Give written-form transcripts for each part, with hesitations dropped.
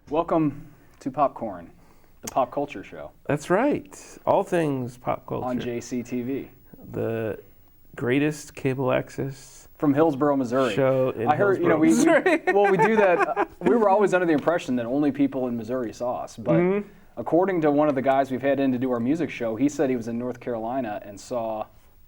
Welcome to Popcorn, the pop culture show. That's right. All things pop culture. On JCTV. The greatest cable access from Hillsboro, Missouri. Show in I heard, Hillsboro, we do that. We were always under the impression that only people in Missouri saw us. But according to one of the guys we've had in to do our music show, he said he was in North Carolina and saw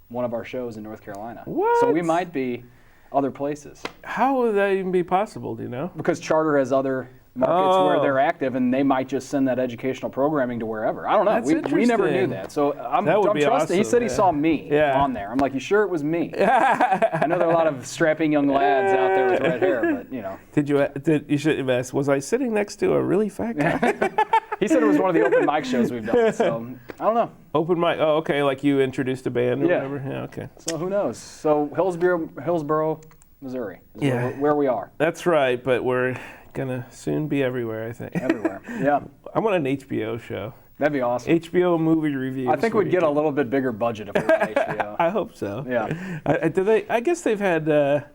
one of our shows in North Carolina. What? So we might be other places. How would that even be possible, do you know? Because Charter has other markets where they're active, and they might just send that educational programming to wherever. I don't know. We never knew that. So I'm trusting. Awesome, he said he saw me on there. I'm like, you sure it was me? I know there are a lot of strapping young lads out there with red hair, but you know. You should have asked, was I sitting next to a really fat guy? He said it was one of the open mic shows we've done, so I don't know. Open mic, oh, okay, like you introduced a band or whatever? Yeah, okay. So who knows? So Hillsboro, Missouri is where we are. That's right, but we're gonna soon be everywhere, I think. Everywhere, yeah. I want an HBO show. That'd be awesome. HBO movie reviews. I think we'd get a little bit bigger budget if we were on HBO. I hope so. Yeah. I guess they've had a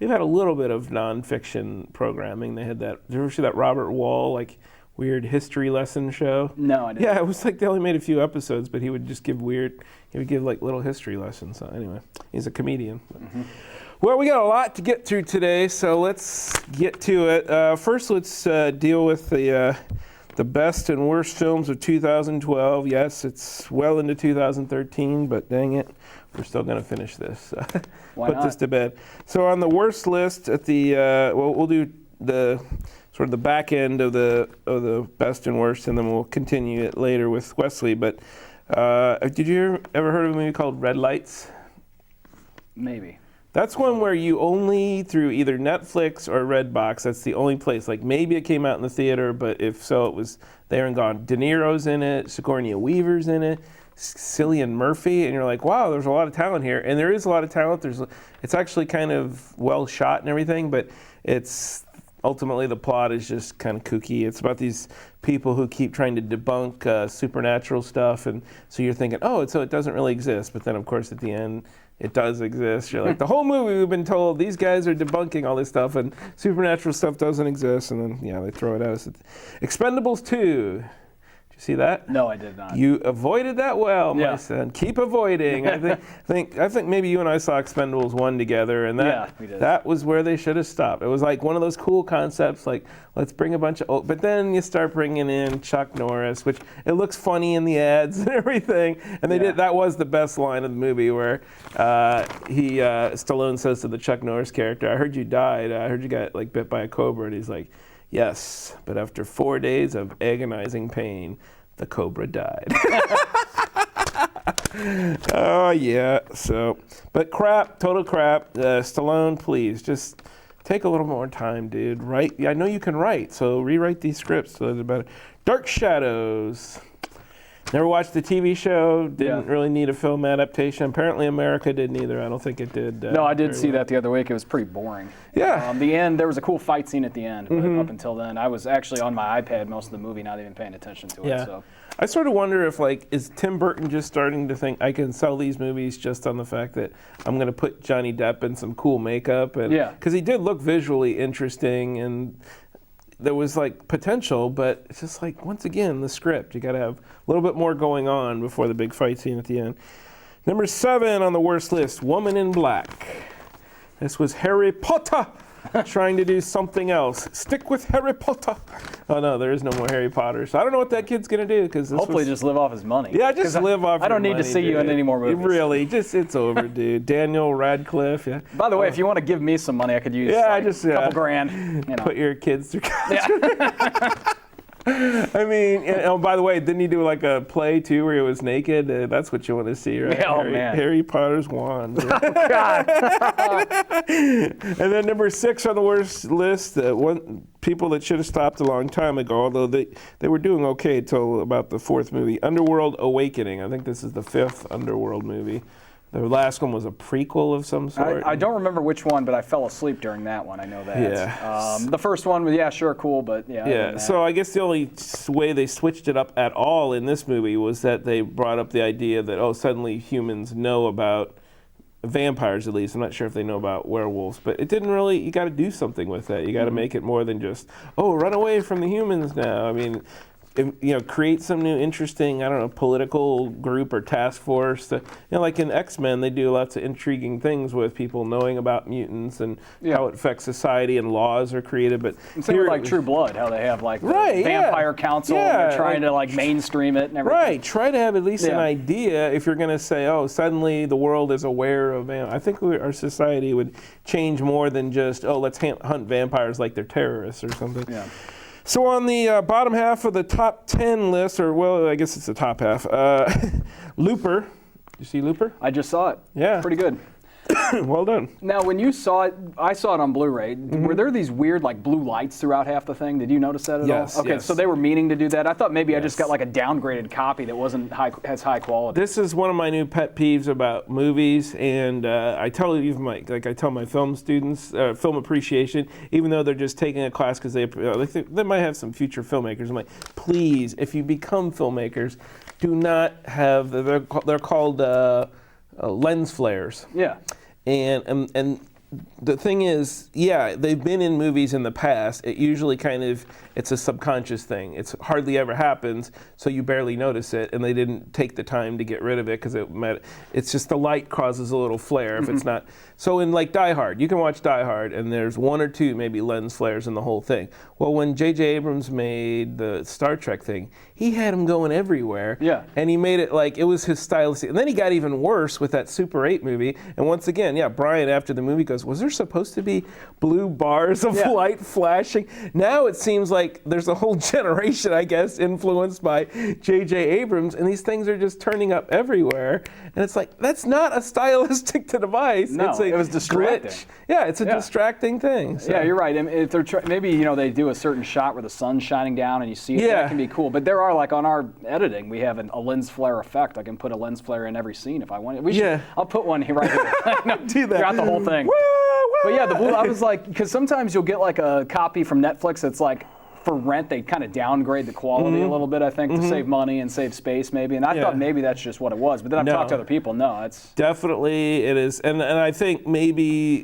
little bit of nonfiction programming. They had that. Did you ever see that Robert Wall weird history lesson show? No, I didn't. Yeah, it was like they only made a few episodes, but he would just give little history lessons. So anyway, he's a comedian. Well, we got a lot to get through today, so let's get to it. First, let's deal with the best and worst films of 2012. Yes, it's well into 2013, but dang it, we're still going to finish this. Put this to bed. So on the worst list, at the we'll do the sort of the back end of the best and worst, and then we'll continue it later with Wesley. But did you ever heard of a movie called Red Lights? Maybe. That's one where you only, through either Netflix or Redbox, that's the only place. Like maybe it came out in the theater, but if so, it was there and gone. De Niro's in it, Sigourney Weaver's in it, Cillian Murphy, and you're like, wow, there's a lot of talent here. And there is a lot of talent. It's actually kind of well shot and everything, but it's ultimately the plot is just kind of kooky. It's about these people who keep trying to debunk supernatural stuff, and so you're thinking, so it doesn't really exist. But then, of course, at the end, it does exist. You're like, the whole movie we've been told these guys are debunking all this stuff and supernatural stuff doesn't exist, and then they throw it at us. Expendables 2. Did you see that? No, I did not. You avoided that well, my son. Keep avoiding. I think maybe you and I saw Expendables 1 together, and that was where they should have stopped. It was like one of those cool concepts, like let's bring a bunch of but then you start bringing in Chuck Norris, which it looks funny in the ads and everything. And they did. That was the best line of the movie where Stallone says to the Chuck Norris character, "I heard you died. I heard you got bit by a cobra," and he's like, "Yes, but after 4 days of agonizing pain, the cobra died." Oh, yeah. So, but total crap. Stallone, please, just take a little more time, dude. Write. I know you can write, so rewrite these scripts so they're better. Dark Shadows. Never watched the TV show. Didn't really need a film adaptation. Apparently America didn't either. I don't think it did. No, I did see that the other week. It was pretty boring. Yeah. The end, there was a cool fight scene at the end, but up until then, I was actually on my iPad most of the movie, not even paying attention to it. Yeah. So. I sort of wonder if, is Tim Burton just starting to think, I can sell these movies just on the fact that I'm going to put Johnny Depp in some cool makeup? Because he did look visually interesting, and there was potential, but it's just once again, the script. You got to have a little bit more going on before the big fight scene at the end. Number 7 on the worst list, Woman in Black. This was Harry Potter trying to do something else. Stick with Harry Potter. Oh no, there is no more Harry Potter. So I don't know what that kid's gonna do because hopefully just live off his money. Yeah, just live off. I don't need to see you in any more movies. Really, it's over, dude. Daniel Radcliffe. Yeah. By the way, if you want to give me some money, I could use a couple grand. Put your kids through college. I mean, by the way, didn't he do a play too where he was naked? That's what you want to see, right? Oh, man. Harry Potter's wand. Oh, God. And then number 6 on the worst list, people that should have stopped a long time ago, although they were doing okay till about the 4th movie, Underworld Awakening. I think this is the 5th Underworld movie. The last one was a prequel of some sort. I don't remember which one, but I fell asleep during that one. I know that. Yeah. The first one was, cool, but yeah. Yeah, so I guess the only way they switched it up at all in this movie was that they brought up the idea that, suddenly humans know about vampires, at least. I'm not sure if they know about werewolves, but it didn't really. You got to do something with that. You got to make it more than just, oh, run away from the humans now. I mean, create some new interesting, I don't know, political group or task force. Like in X-Men, they do lots of intriguing things with people knowing about mutants and how it affects society, and laws are created. But same with like True Blood, how they have like the vampire council, and they're trying to like mainstream it and everything. Right, try to have at least an idea if you're going to say, oh, suddenly the world is aware of I think our society would change more than just, oh, let's hunt vampires like they're terrorists or something. Yeah. So on the bottom half of the top 10 list, or well, I guess it's the top half, Looper. Did you see Looper? I just saw it. Yeah. Pretty good. Well done. Now, when you saw it, I saw it on Blu-ray. Were there these weird like blue lights throughout half the thing? Did you notice that at all? Okay, so they were meaning to do that. I thought maybe I just got like a downgraded copy that wasn't as high quality. This is one of my new pet peeves about movies, and I tell I tell my film students, film appreciation, even though they're just taking a class because they might have some future filmmakers. I'm like, please, if you become filmmakers, do not have they're called lens flares. Yeah. And the thing is, they've been in movies in the past. It usually it's a subconscious thing. It's hardly ever happens, so you barely notice it, and they didn't take the time to get rid of it because it's just the light causes a little flare if it's not. So in like Die Hard, you can watch Die Hard, and there's one or two maybe lens flares in the whole thing. Well, when J.J. Abrams made the Star Trek thing, he had them going everywhere. Yeah. And he made it like it was his stylistic. And then he got even worse with that Super 8 movie. And once again, Brian after the movie goes, was there supposed to be blue bars of light flashing? Now it seems like there's a whole generation, I guess, influenced by J.J. Abrams, and these things are just turning up everywhere. And it's like, that's not a stylistic device. No, it's it was distracting. Glitch. Yeah, it's a distracting thing. So. Yeah, you're right. I mean, if they're maybe they do a certain shot where the sun's shining down and you see it, that can be cool. But there are like on our editing, we have a lens flare effect. I can put a lens flare in every scene if I want. I'll put one here right here. No, do that. Throughout the whole thing. But yeah, the blue. I was like, because sometimes you'll get like a copy from Netflix that's like, for rent, they kind of downgrade the quality a little bit, I think, to save money and save space, maybe. And I thought maybe that's just what it was. But then I've talked to other people. No, it's definitely it is. And I think maybe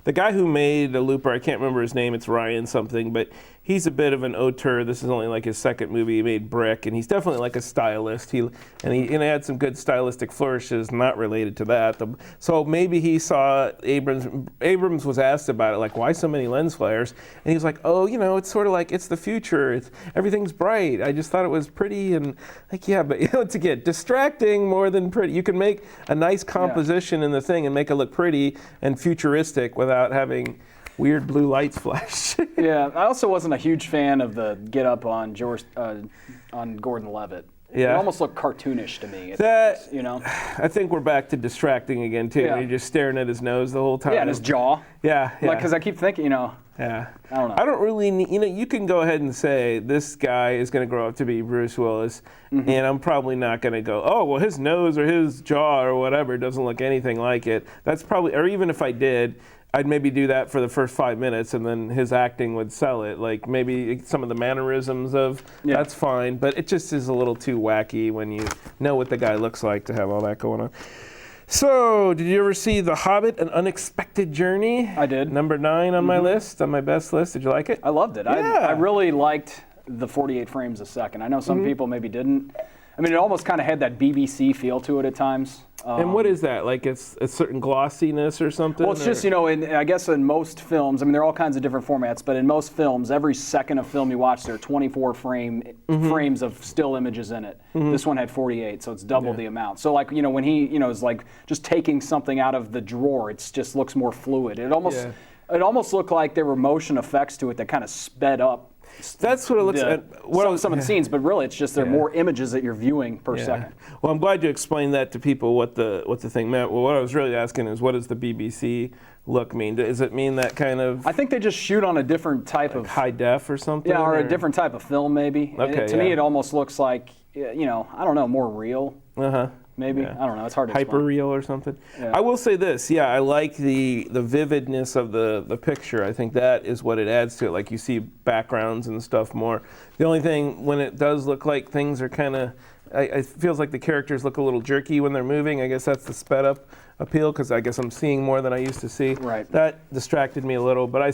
the guy who made Looper, I can't remember his name. It's Ryan something, but he's a bit of an auteur. This is only like his second movie. He made Brick, and he's definitely like a stylist. He had some good stylistic flourishes not related to that. So maybe he saw Abrams. Abrams was asked about it, like, why so many lens flares? And he was like, oh, it's sort of like it's the future. Everything's bright. I just thought it was pretty, and like, but it's again distracting more than pretty. You can make a nice composition in the thing and make it look pretty and futuristic without having weird blue lights flash. Yeah, I also wasn't a huge fan of the get up on Gordon Levitt. Yeah. It almost looked cartoonish to me. I think we're back to distracting again too. Yeah. You're just staring at his nose the whole time. Yeah, and his jaw. Yeah. Like, because I keep thinking, Yeah. I don't know. I don't really need, you can go ahead and say this guy is going to grow up to be Bruce Willis, and I'm probably not going to go, oh, well, his nose or his jaw or whatever doesn't look anything like it. That's probably, or even if I did, I'd maybe do that for the first 5 minutes, and then his acting would sell it. Like maybe some of the mannerisms that's fine, but it just is a little too wacky when you know what the guy looks like to have all that going on. So, did you ever see The Hobbit, An Unexpected Journey? I did. Number 9 on my list, on my best list. Did you like it? I loved it. Yeah. I really liked the 48 frames a second. I know some people maybe didn't. I mean, it almost kind of had that BBC feel to it at times. And what is that? Like it's a certain glossiness or something? Well, it's just, I guess in most films, I mean, there are all kinds of different formats, but in most films, every second of film you watch, there are 24 frames of still images in it. This one had 48, so it's double the amount. So like, when he, is like just taking something out of the drawer, it just looks more fluid. It almost looked like there were motion effects to it that kind of sped up. That's what it looks like. Some of the scenes, but really it's just there are more images that you're viewing per second. Well, I'm glad you explained that to people what the thing meant. Well, what I was really asking is, what does the BBC look mean? Does it mean that kind of? I think they just shoot on a different type of high def or something. Yeah, or a different type of film maybe. Okay. To me, it almost looks like I don't know, more real. Maybe. I don't know. It's hard to explain. Hyper real or something. Yeah. I will say this. Yeah, I like the vividness of the picture. I think that is what it adds to it. Like you see backgrounds and stuff more. The only thing when it does look like things are kind of it feels like the characters look a little jerky when they're moving. I guess that's the sped up appeal, because I guess I'm seeing more than I used to see. Right. That distracted me a little, but I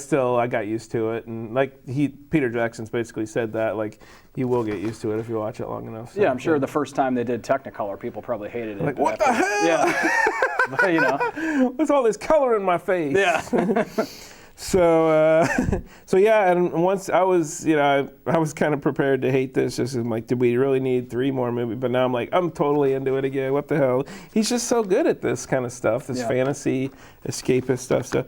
got used to it. And like Peter Jackson's basically said that, like, you will get used to it if you watch it long enough. So, yeah, I'm sure the first time they did Technicolor, people probably hated it. Like, what the hell? Yeah. But, you know. What's all this color in my face? Yeah. So yeah, and once I was, I was kind of prepared to hate this. Just like, did we really need 3 more movies? But now I'm like, I'm totally into it again. What the hell? He's just so good at this kind of stuff, this fantasy, escapist stuff. So,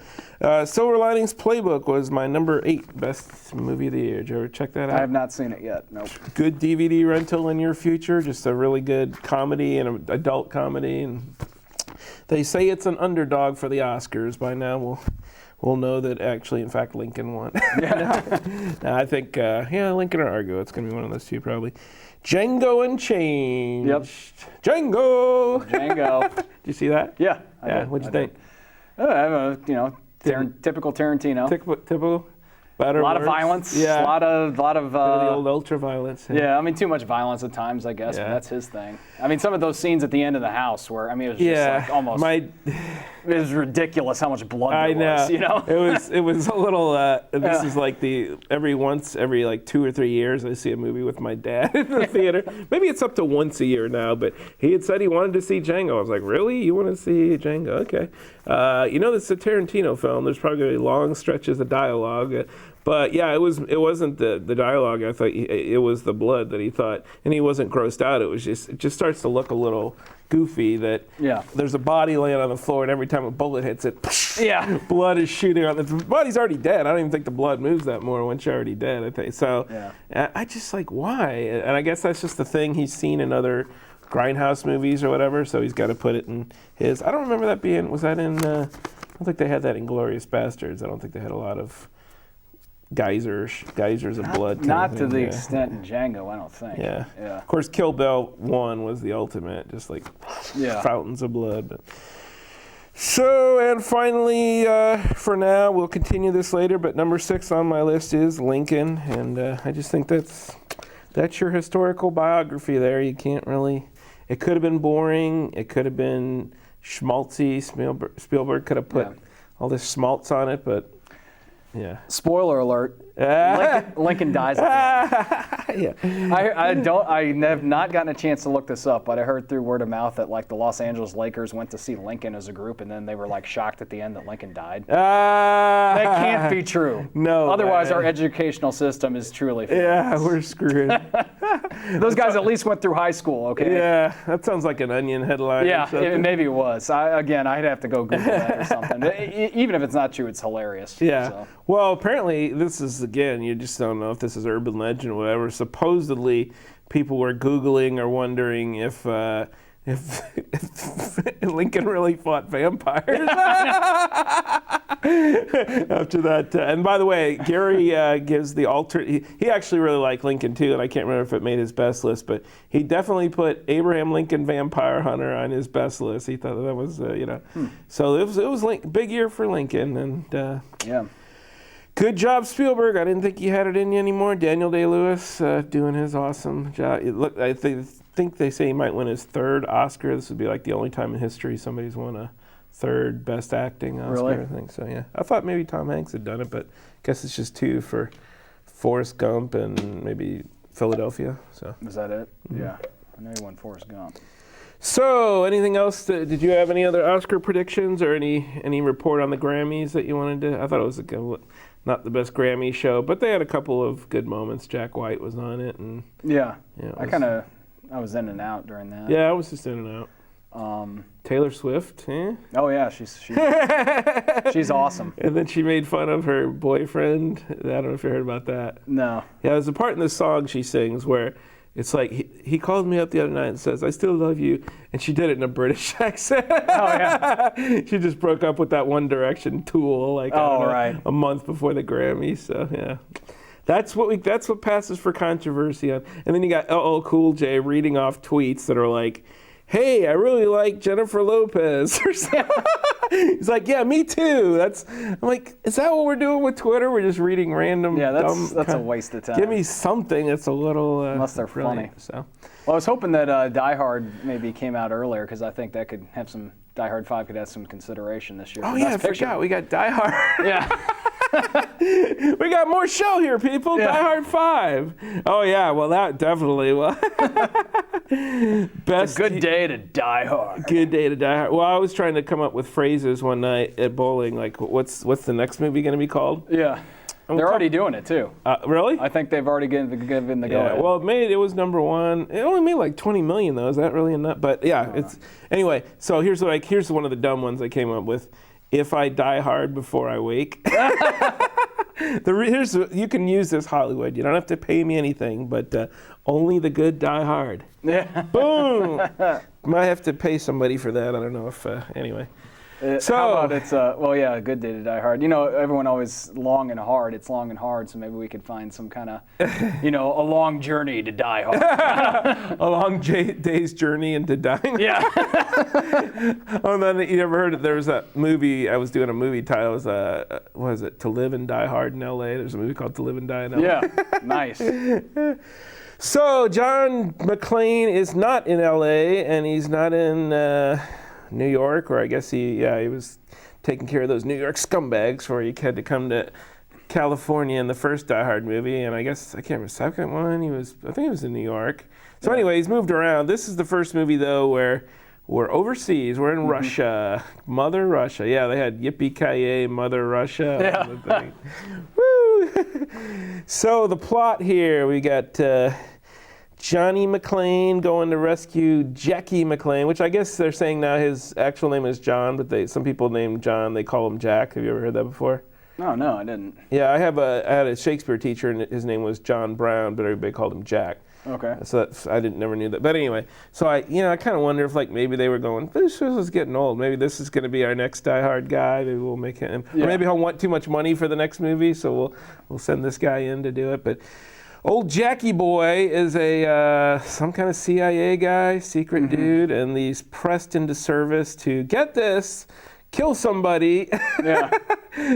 Silver Linings Playbook was my number 8 best movie of the year. Did you ever check that out? I have not seen it yet. Nope. Good DVD rental in your future. Just a really good comedy and an adult comedy. And they say it's an underdog for the Oscars. By now, we'll know that actually, in fact, Lincoln won. No, I think, Lincoln or Argo. It's going to be one of those two, probably. Django Unchained. Yep. Django. Did you see that? Yeah. What'd you think? Typical Tarantino. Typical. A lot of violence. Yeah. A lot of. The old ultra violence. Yeah, I mean, too much violence at times, I guess, but that's his thing. I mean, some of those scenes at the end of the house where, it was just like almost. It was ridiculous how much blood there was, you know? It was a little, this is like every 2 or 3 years I see a movie with my dad in the theater. Maybe it's up to once a year now, but he had said he wanted to see Django. I was like, really? You want to see Django? Okay. This is a Tarantino film. There's probably going to be long stretches of dialogue. But yeah, it wasn't the dialogue. I thought it was the blood that he thought, and he wasn't grossed out. It just starts to look a little goofy that there's a body laying on the floor, and every time a bullet hits it, blood is shooting out. The body's already dead. I don't even think the blood moves that more once you're already dead, I think. So I just like, why? And I guess that's just the thing he's seen in other Grindhouse movies or whatever, so he's got to put it in his. I don't remember that being, was that in, I don't think they had that in Glorious Bastards. I don't think they had a lot of geysers of blood. Not to the extent in Django, I don't think. Yeah. Of course, Kill Bill 1 was the ultimate, just like fountains of blood. But. So, and finally, for now, we'll continue this later, but number 6 on my list is Lincoln, and I just think that's your historical biography there. You can't really, it could have been boring, it could have been schmaltzy, Spielberg could have put all this schmaltz on it, but Spoiler alert. Lincoln dies at the end. I have not gotten a chance to look this up, but I heard through word of mouth that like the Los Angeles Lakers went to see Lincoln as a group, and then they were like shocked at the end that Lincoln died. That can't be true. No. Otherwise, our educational system is truly failed. Yeah, we're screwed. Those guys at least went through high school, okay? Yeah, that sounds like an Onion headline. Yeah, maybe it was. I'd have to go Google that or something. Even if it's not true, it's hilarious. Yeah. So. Well, apparently, this is, again, you just don't know if this is urban legend or whatever. Supposedly, people were Googling or wondering if Lincoln really fought vampires. After that, and by the way, Gary gives the alternate. He actually really liked Lincoln too, and I can't remember if it made his best list, but he definitely put Abraham Lincoln Vampire Hunter on his best list. He thought that was, So it was big year for Lincoln, and good job, Spielberg. I didn't think he had it in you anymore. Daniel Day-Lewis doing his awesome job. I think they say he might win his 3rd Oscar. This would be like the only time in history somebody's won a 3rd Best Acting Oscar, really? I think. So, yeah. I thought maybe Tom Hanks had done it, but I guess it's just 2 for Forrest Gump and maybe Philadelphia. So. Is that it? Mm-hmm. Yeah. I know he won Forrest Gump. So, anything else? Did you have any other Oscar predictions or any report on the Grammys that you wanted to? I thought it was not the best Grammy show, but they had a couple of good moments. Jack White was on it, and I was in and out during that. Yeah, I was just in and out. Taylor Swift, Oh yeah, she's awesome. And then she made fun of her boyfriend. I don't know if you heard about that. No. Yeah, there's a part in this song she sings where it's like he called me up the other night and says, "I still love you," and she did it in a British accent. Oh yeah. She just broke up with that One Direction Tool a month before the Grammys. So yeah. That's what passes for controversy on. And then you got LL Cool J reading off tweets that are like, hey, I really like Jennifer Lopez. Or something. He's like, yeah, me too. I'm like, is that what we're doing with Twitter? We're just reading random. Yeah, that's a waste of time. Give me something that's a little. Unless they're brilliant, funny. So. Well, I was hoping that Die Hard maybe came out earlier because I think that could have some. Die Hard 5 could have some consideration this year. Oh yeah, I forgot. We got Die Hard. Yeah. We got more show here, people. Yeah. Die Hard 5. Oh yeah, well that definitely will. Best. Good day to Die Hard. Good day to Die Hard. Well, I was trying to come up with phrases one night at bowling, like what's the next movie going to be called? Yeah. They're already doing it too. Really? I think they've already given the go ahead. Well, it was number one. It only made like 20 million though. Is that really enough? But yeah, it's anyway. So here's one of the dumb ones I came up with. If I die hard before I wake. You can use this, Hollywood. You don't have to pay me anything, but only the good die hard. Yeah. Boom. Might have to pay somebody for that. I don't know if anyway. So how about it's a good day to Die Hard. You know, everyone always long and hard. It's long and hard, so maybe we could find some kind of, a long journey to die hard. A long day's journey into dying. Yeah. Oh, and then you never heard it? There was a movie. I was doing a movie title. It was what was it? To Live and Die Hard in L.A. There's a movie called To Live and Die in L.A. Yeah. Nice. So John McClane is not in L.A. and he's not in. New York, or I guess he was taking care of those New York scumbags where he had to come to California in the first Die Hard movie, and I guess I can't remember the second one. I think he was in New York. So anyway, he's moved around. This is the first movie though where we're overseas. We're in Russia, Mother Russia. Yeah, they had Yippee-ki-yay, Mother Russia. Yeah. Woo! So the plot here, we got. Johnny McClane going to rescue Jackie McClane, which I guess they're saying now his actual name is John, but some people named John, they call him Jack. Have you ever heard that before? Oh, no, I didn't. Yeah, I had a Shakespeare teacher, and his name was John Brown, but everybody called him Jack. Okay. So never knew that. But anyway, so I kind of wonder if maybe they were going, this is getting old. Maybe this is going to be our next Die Hard guy. Maybe we'll make him. Yeah. Or maybe he'll want too much money for the next movie, so we'll send this guy in to do it. But old Jackie boy is some kind of CIA guy, secret dude, and he's pressed into service to, get this, kill somebody. Yeah.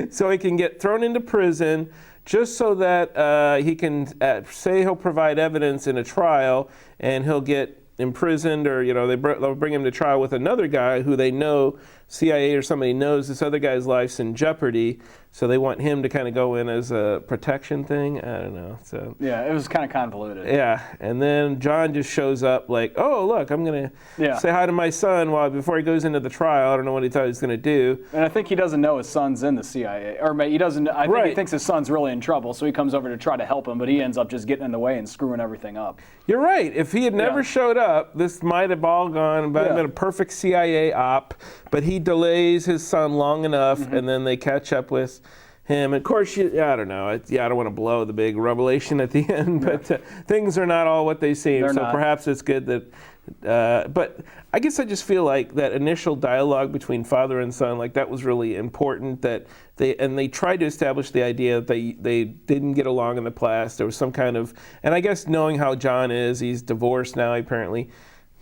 So he can get thrown into prison just so that he can say he'll provide evidence in a trial and he'll get imprisoned, or they'll bring him to trial with another guy who they know, CIA or somebody knows this other guy's life's in jeopardy, so they want him to kind of go in as a protection thing. I don't know. So yeah, it was kind of convoluted. Yeah, and then John just shows up like, oh look, I'm gonna say hi to my son before he goes into the trial. I don't know what he thought he was gonna do. And I think he doesn't know his son's in the CIA, or he doesn't. I think he thinks his son's really in trouble, so he comes over to try to help him, but he ends up just getting in the way and screwing everything up. You're right. If he had never showed up, this might have all gone. Might have been a perfect CIA op, but he delays his son long enough, and then they catch up with him. Of course, I don't know. I don't want to blow the big revelation at the end, but things are not all what they seem. They're so not. Perhaps it's good that. But I guess I just feel like that initial dialogue between father and son, that was really important. That they tried to establish the idea that they didn't get along in the past. There was some kind of, and I guess knowing how John is, he's divorced now apparently.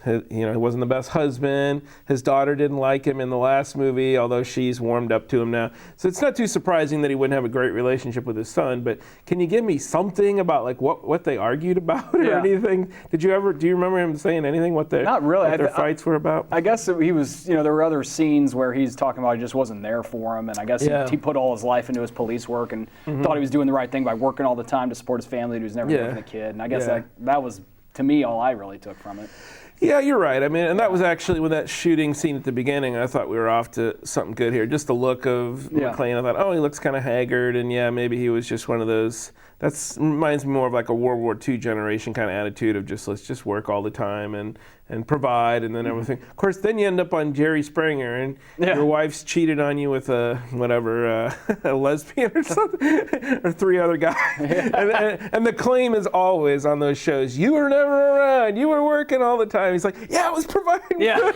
He wasn't the best husband. His daughter didn't like him in the last movie, although she's warmed up to him now. So it's not too surprising that he wouldn't have a great relationship with his son. But can you give me something about what they argued about or anything? Do you remember him saying anything? Not really. What their fights were about? I guess he was. There were other scenes where he's talking about he just wasn't there for him, and I guess he put all his life into his police work and thought he was doing the right thing by working all the time to support his family. He was never having a kid, and I guess that was, to me, all I really took from it. Yeah, you're right. I mean, and that was actually with that shooting scene at the beginning, I thought we were off to something good here. Just the look of McClane, I thought, oh, he looks kind of haggard, and maybe he was just one of those. That reminds me more of like a World War II generation kind of attitude of just let's just work all the time and provide and then everything. Of course, then you end up on Jerry Springer and your wife's cheated on you with a lesbian or something, or three other guys. And the claim is always on those shows, you were never around, you were working all the time. He's like, I was providing. Yeah.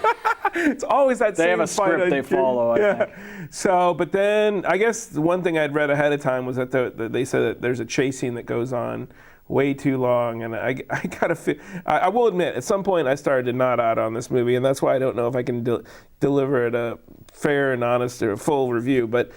It's always that same They have a script they follow, I think. So, but then I guess the one thing I'd read ahead of time was that they said that there's a chase scene that goes on way too long, and I gotta feel. I will admit, at some point, I started to nod out on this movie, and that's why I don't know if I can deliver it a fair and honest or full review. But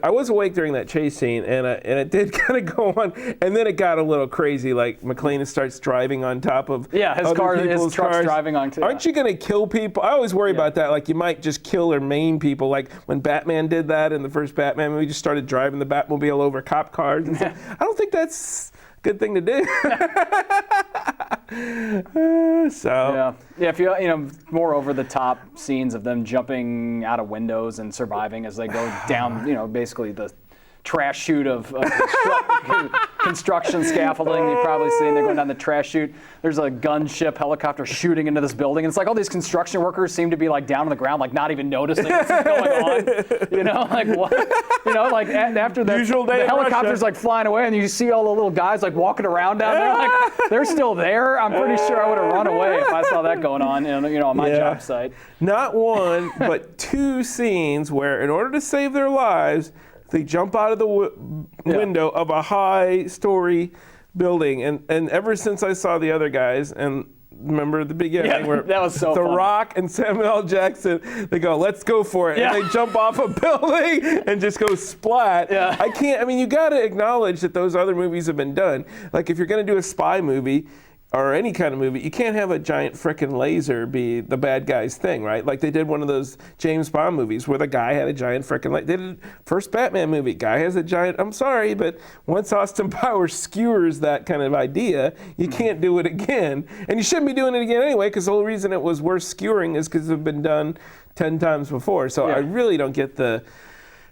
I was awake during that chase scene, and it did kind of go on, and then it got a little crazy. Like McClane starts driving on top of his truck's cars. driving on. Aren't you gonna kill people? I always worry about that. Like you might just kill or maim people. Like when Batman did that in the first Batman movie, just started driving the Batmobile over cop cars. And stuff. I don't think that's a good thing to do. If you more over the top scenes of them jumping out of windows and surviving as they go down, basically the trash chute of construction scaffolding. You've probably seen they're going down the trash chute. There's a gunship helicopter shooting into this building, and it's like all these construction workers seem to be like down on the ground, like not even noticing what's going on. Like what? After the helicopter's like flying away, and you see all the little guys like walking around down there, like they're still there. I'm pretty sure I would have run away if I saw that going on, on my job site. Not one, but two scenes where, in order to save their lives, they jump out of the window of a high-story building, and ever since I saw the other guys, and remember at the beginning where that was so The funny. Rock and Samuel L. Jackson, they go, "Let's go for it," and they jump off a building and just go splat. You got to acknowledge that those other movies have been done. Like if you're going to do a spy movie, or any kind of movie, you can't have a giant frickin' laser be the bad guy's thing, right? Like they did one of those James Bond movies where the guy had a giant frickin' laser. They did first Batman movie, guy has a giant, I'm sorry, but once Austin Powers skewers that kind of idea, you can't do it again. And you shouldn't be doing it again anyway, because the whole reason it was worth skewering is because it's been done 10 times before. So I really don't get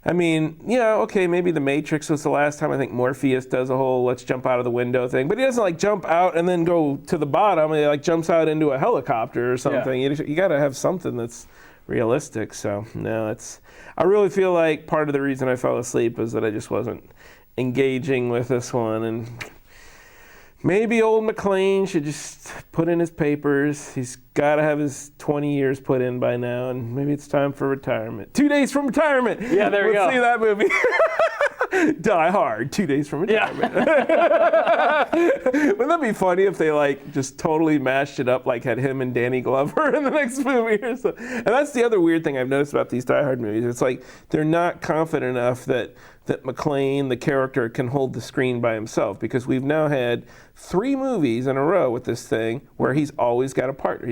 maybe The Matrix was the last time. I think Morpheus does a whole let's jump out of the window thing. But he doesn't like jump out and then go to the bottom. He like jumps out into a helicopter or something. You got to have something that's realistic. So, no, I really feel like part of the reason I fell asleep is that I just wasn't engaging with this one. And maybe old McClane should just put in his papers. He's got to have his 20 years put in by now, and maybe it's time for retirement. 2 days from retirement. Yeah, there you go. Let's see that movie. Die Hard, 2 days from retirement. Wouldn't that be funny if they just totally mashed it up, like had him and Danny Glover in the next movie or something? And that's the other weird thing I've noticed about these Die Hard movies. It's like they're not confident enough that McClane, the character, can hold the screen by himself, because we've now had 3 movies in a row with this thing where he's always got a partner.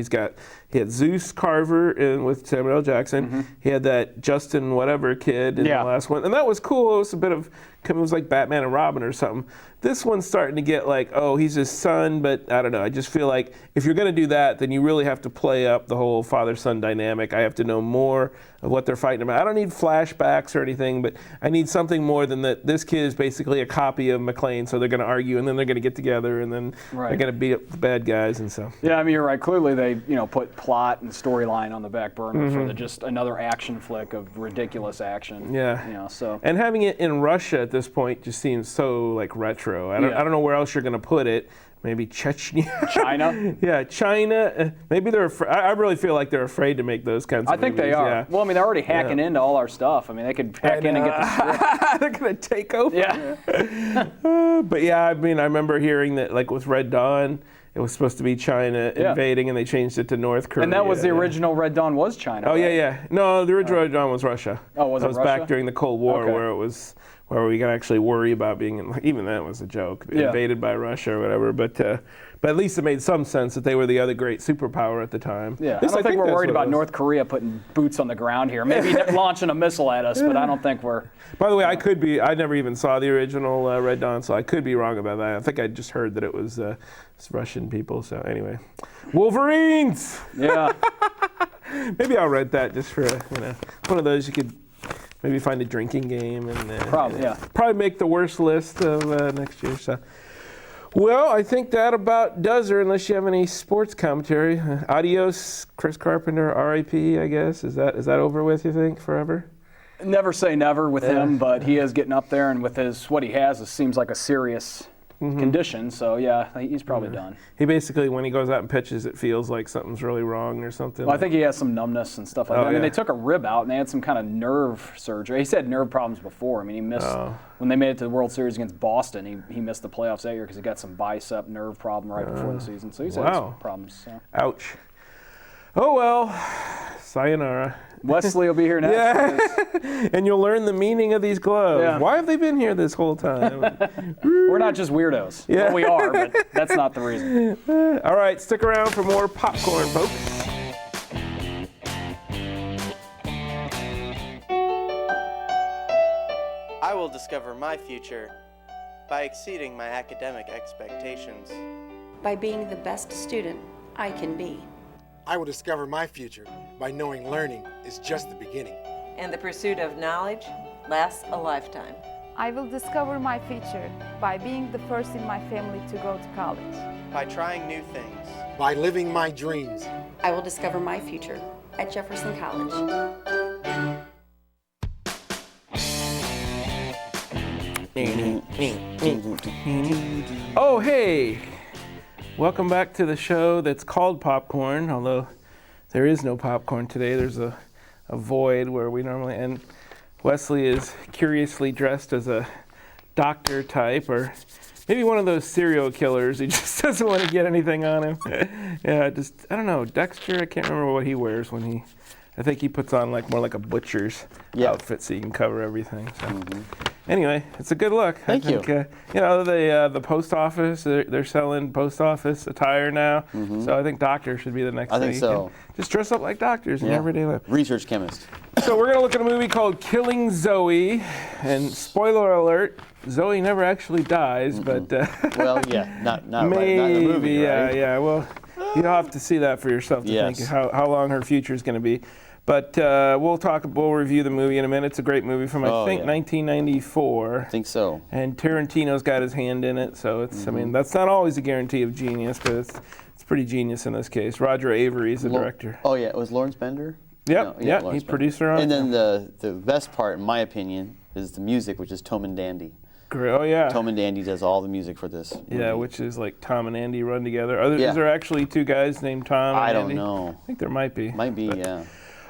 He had Zeus Carver with Samuel L. Jackson. Mm-hmm. He had that Justin whatever kid in the last one, and that was cool. It was like Batman and Robin or something. This one's starting to get like, oh, he's his son, but I don't know. I just feel like if you're going to do that, then you really have to play up the whole father-son dynamic. I have to know more of what they're fighting about. I don't need flashbacks or anything, but I need something more than that. This kid is basically a copy of McClane, so they're going to argue, and then they're going to get together, and then they're going to beat up the bad guys and so. Yeah, you're right. Clearly, they put plot and storyline on the back burner for just another action flick of ridiculous action. Yeah. So. And having it in Russia at this point just seems so retro. I don't know where else you're going to put it. Maybe Chechnya. China? Yeah, China. Maybe they're I really feel like they're afraid to make those kinds of movies. I think they are. Yeah. Well, they're already hacking into all our stuff. They could hack in and get the script. They're going to take over. Yeah. But yeah, I remember hearing that with Red Dawn, it was supposed to be China invading, and they changed it to North Korea. And that was the original Red Dawn was China. Oh, right? yeah. No, the original Red Dawn was Russia. Oh, was it Russia? That was back during the Cold War where we could actually worry about being, even that was a joke, invaded by Russia or whatever. But at least it made some sense that they were the other great superpower at the time. Yeah, I don't think we're worried about North Korea putting boots on the ground here. Maybe launching a missile at us, but I don't think we're... By the way, I never even saw the original Red Dawn, so I could be wrong about that. I think I just heard that it was Russian people, so anyway. Wolverines! Yeah. Maybe I'll rent that just for, one of those you could... Maybe find a drinking game and probably make the worst list of next year. So, well, I think that about does her. Unless you have any sports commentary. Adios, Chris Carpenter. R.I.P. I guess is that over with? You think forever? Never say never with him, but he is getting up there, and with what he has, it seems like a serious condition. So yeah, he's probably done. He basically, when he goes out and pitches, it feels like something's really wrong or something. Well, I think he has some numbness and stuff like that. I mean, they took a rib out and they had some kind of nerve surgery. He's had nerve problems before. I mean, he missed when they made it to the World Series against Boston. He missed the playoffs that year because he got some bicep nerve problem right before the season. So he's had some problems. So. Ouch. Oh well, sayonara. Wesley will be here next. Yeah. And you'll learn the meaning of these gloves. Yeah. Why have they been here this whole time? We're not just weirdos. Yeah. Well, we are, but that's not the reason. All right, stick around for more popcorn, folks. I will discover my future by exceeding my academic expectations. By being the best student I can be. I will discover my future by knowing learning is just the beginning. And the pursuit of knowledge lasts a lifetime. I will discover my future by being the first in my family to go to college. By trying new things. By living my dreams. I will discover my future at Jefferson College. Oh, hey! Welcome back to the show that's called Popcorn, although there is no popcorn today. There's a void where we normally, and Wesley is curiously dressed as a doctor type, or maybe one of those serial killers who just doesn't want to get anything on him. Yeah, I don't know, Dexter, I can't remember what he wears when I think he puts on more like a butcher's outfit so you can cover everything. So. Anyway, it's a good look. Thank you. The post office, they're selling post office attire now. So I think doctor should be the next thing. I think so. Just dress up like doctors in everyday life. Research chemist. So we're going to look at a movie called Killing Zoe. And spoiler alert, Zoe never actually dies, but... well, yeah, not maybe, not in the movie, right? Yeah. Well, you'll have to see that for yourself to think how long her future is going to be. But we'll review the movie in a minute. It's a great movie from, I think, 1994. I think so. And Tarantino's got his hand in it, so it's, I mean, that's not always a guarantee of genius, but it's pretty genius in this case. Roger Avery's the director. Oh, yeah, it was Lawrence Bender? Yep, No, he's producer on it. And then the best part, in my opinion, is the music, which is Tom and Dandy. Great. Oh, yeah. Tom and Dandy does all the music for this movie. Yeah, which is like Tom and Andy run together. Is there actually two guys named Tom and Andy? I don't know. I think there might be. Might be, yeah.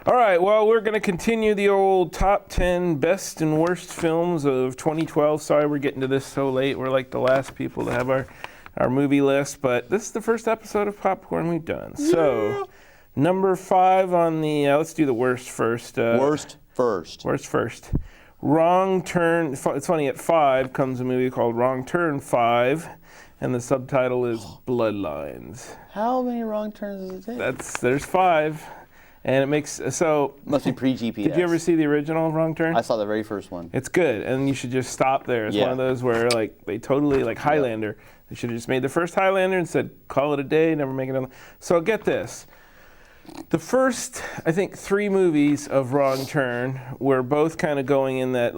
All right, well, we're going to continue the old top 10 best and worst films of 2012. Sorry we're getting to this so late. We're like the last people to have our movie list, but this is the first episode of Popcorn we've done. Yeah. So, number 5 on the, let's do the worst first. Worst first. Wrong Turn. It's funny, at 5 comes a movie called Wrong Turn 5, and the subtitle is Bloodlines. How many wrong turns does it take? There's 5. And it makes, so... Must be pre-GPS. Did you ever see the original Wrong Turn? I saw the very first one. It's good, and you should just stop there. It's one of those where, they totally, Highlander. They should have just made the first Highlander and said, call it a day, never make another. So get this. The first, I think, 3 movies of Wrong Turn were both kind of going in that,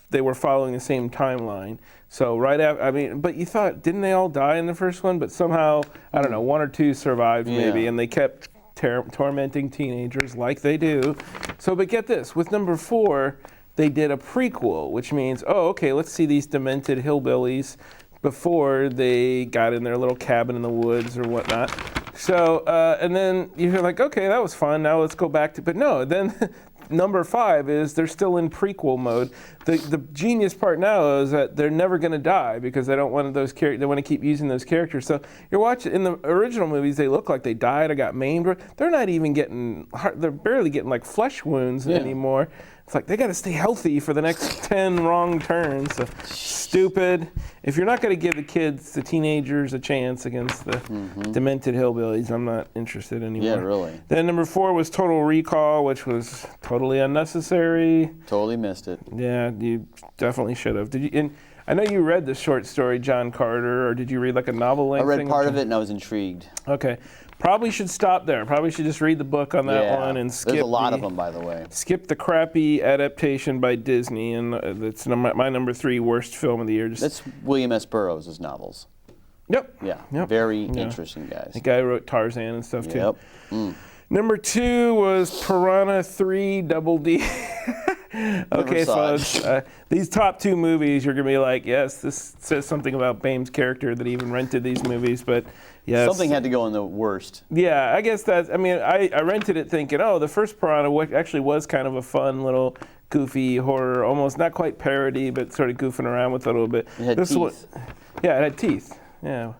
they were following the same timeline. So right after, but you thought, didn't they all die in the first one? But somehow, I don't know, 1 or 2 survived maybe, and they kept tormenting teenagers like they do. So, but get this, with number 4, they did a prequel, which means, let's see these demented hillbillies before they got in their little cabin in the woods or whatnot. So, and then you're like, okay, that was fun, now let's go back to, but no, then number 5 is they're still in prequel mode. The genius part now is that they're never going to die because they don't want those they want to keep using those characters. So you're watching in the original movies, they look like they died or got maimed. They're not even getting. They're barely getting flesh wounds anymore. It's like they got to stay healthy for the next 10 wrong turns. So, stupid. If you're not going to give the teenagers a chance against the demented hillbillies, I'm not interested anymore. Yeah, really. Then number 4 was Total Recall, which was totally unnecessary. Totally missed it. Yeah, you definitely should have. Did you? And I know you read the short story John Carter, or did you read a novel length thing? I read part of it and I was intrigued. Okay. Probably should stop there. Probably should just read the book on that one and skip. There's a lot of them, by the way. Skip the crappy adaptation by Disney, and that's my number 3 worst film of the year. That's William S. Burroughs' novels. Yep. Yeah. Yep. Very interesting guys. The guy who wrote Tarzan and stuff too. Yep. Mm. Number 2 was Piranha 3 Double D. Okay, saw it. folks. These top 2 movies, you're going to be like, yes, this says something about Boehme's character that he even rented these movies, but yes. Something had to go in the worst. Yeah, I guess that's, I mean, I rented it thinking, oh, the first Piranha actually was kind of a fun little goofy horror, almost not quite parody, but sort of goofing around with it a little bit. It had teeth. Yeah, it had teeth. Yeah.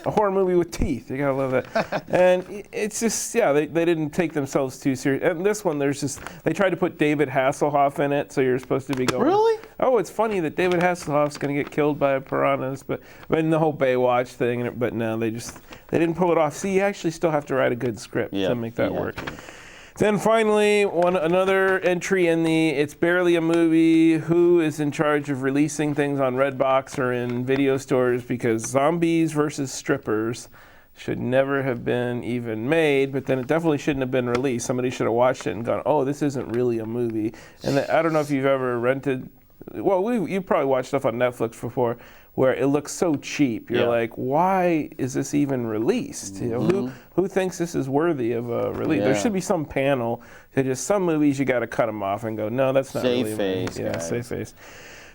A horror movie with teeth. You gotta love that. And it's just, yeah, they didn't take themselves too serious. And this one, they tried to put David Hasselhoff in it, so you're supposed to be going, really? Oh, it's funny that David Hasselhoff's gonna get killed by piranhas, but in the whole Baywatch thing, but no, they didn't pull it off. See, you actually still have to write a good script to make that work. Then finally, another entry in the It's Barely a Movie, who is in charge of releasing things on Redbox or in video stores, because Zombies versus Strippers should never have been even made, but then it definitely shouldn't have been released. Somebody should have watched it and gone, oh, this isn't really a movie. And I don't know if you've ever rented, well, you probably watched stuff on Netflix before, where it looks so cheap. You're like, why is this even released? You know, who thinks this is worthy of a release? There should be some panel that just some movies you got to cut them off and go, no, that's not really a movie. Yeah, save face.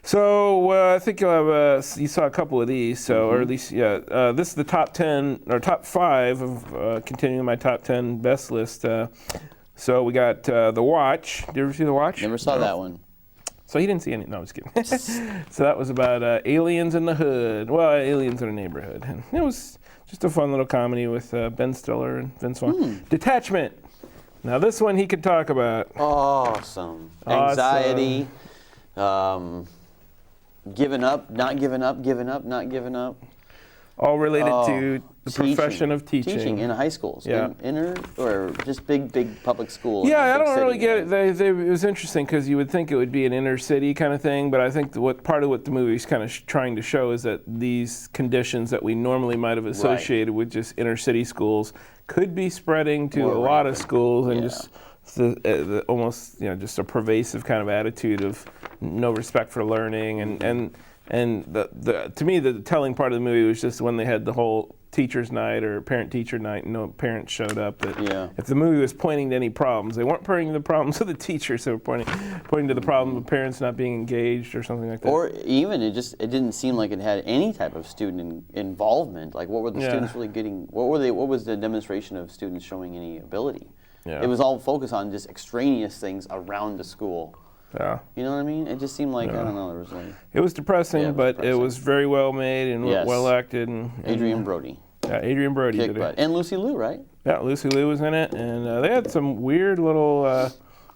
So I think you'll have you saw a couple of these, so or at least this is the top 10 or top 5 of continuing my top 10 best list. So we got The Watch. Did you ever see The Watch? Never saw that one. So he didn't see any. No, I'm just kidding. So that was about aliens in the hood. Well, aliens in a neighborhood. And it was just a fun little comedy with Ben Stiller and Vince Vaughn. Detachment. Now this one he could talk about. Awesome. Anxiety. Giving up, not giving up, giving up, not giving up. All related to the profession of teaching. Teaching in high schools. Yeah. Inner or just big public school. Yeah, I don't really get it. It was interesting because you would think it would be an inner city kind of thing, but I think part of what the movie's kind of trying to show is that these conditions that we normally might have associated with just inner city schools could be spreading to a lot of schools, and just almost just a pervasive kind of attitude of no respect for learning, and to me the telling part of the movie was just when they had the whole teacher's night or parent-teacher night and no parents showed up, that if the movie was pointing to any problems, they weren't pointing to the problems of the teachers, they were pointing to the problem of parents not being engaged or something like that. Or even it didn't seem like it had any type of student involvement. Like what were the students really getting, what was the demonstration of students showing any ability? It was all focused on just extraneous things around the school. Yeah. You know what I mean? It just seemed like, I don't know, there was like... It was depressing, but it was very well made and well acted. And Adrian Brody. Yeah, Adrian Brody did it. And Lucy Liu, right? Yeah, Lucy Liu was in it, and they had some weird little...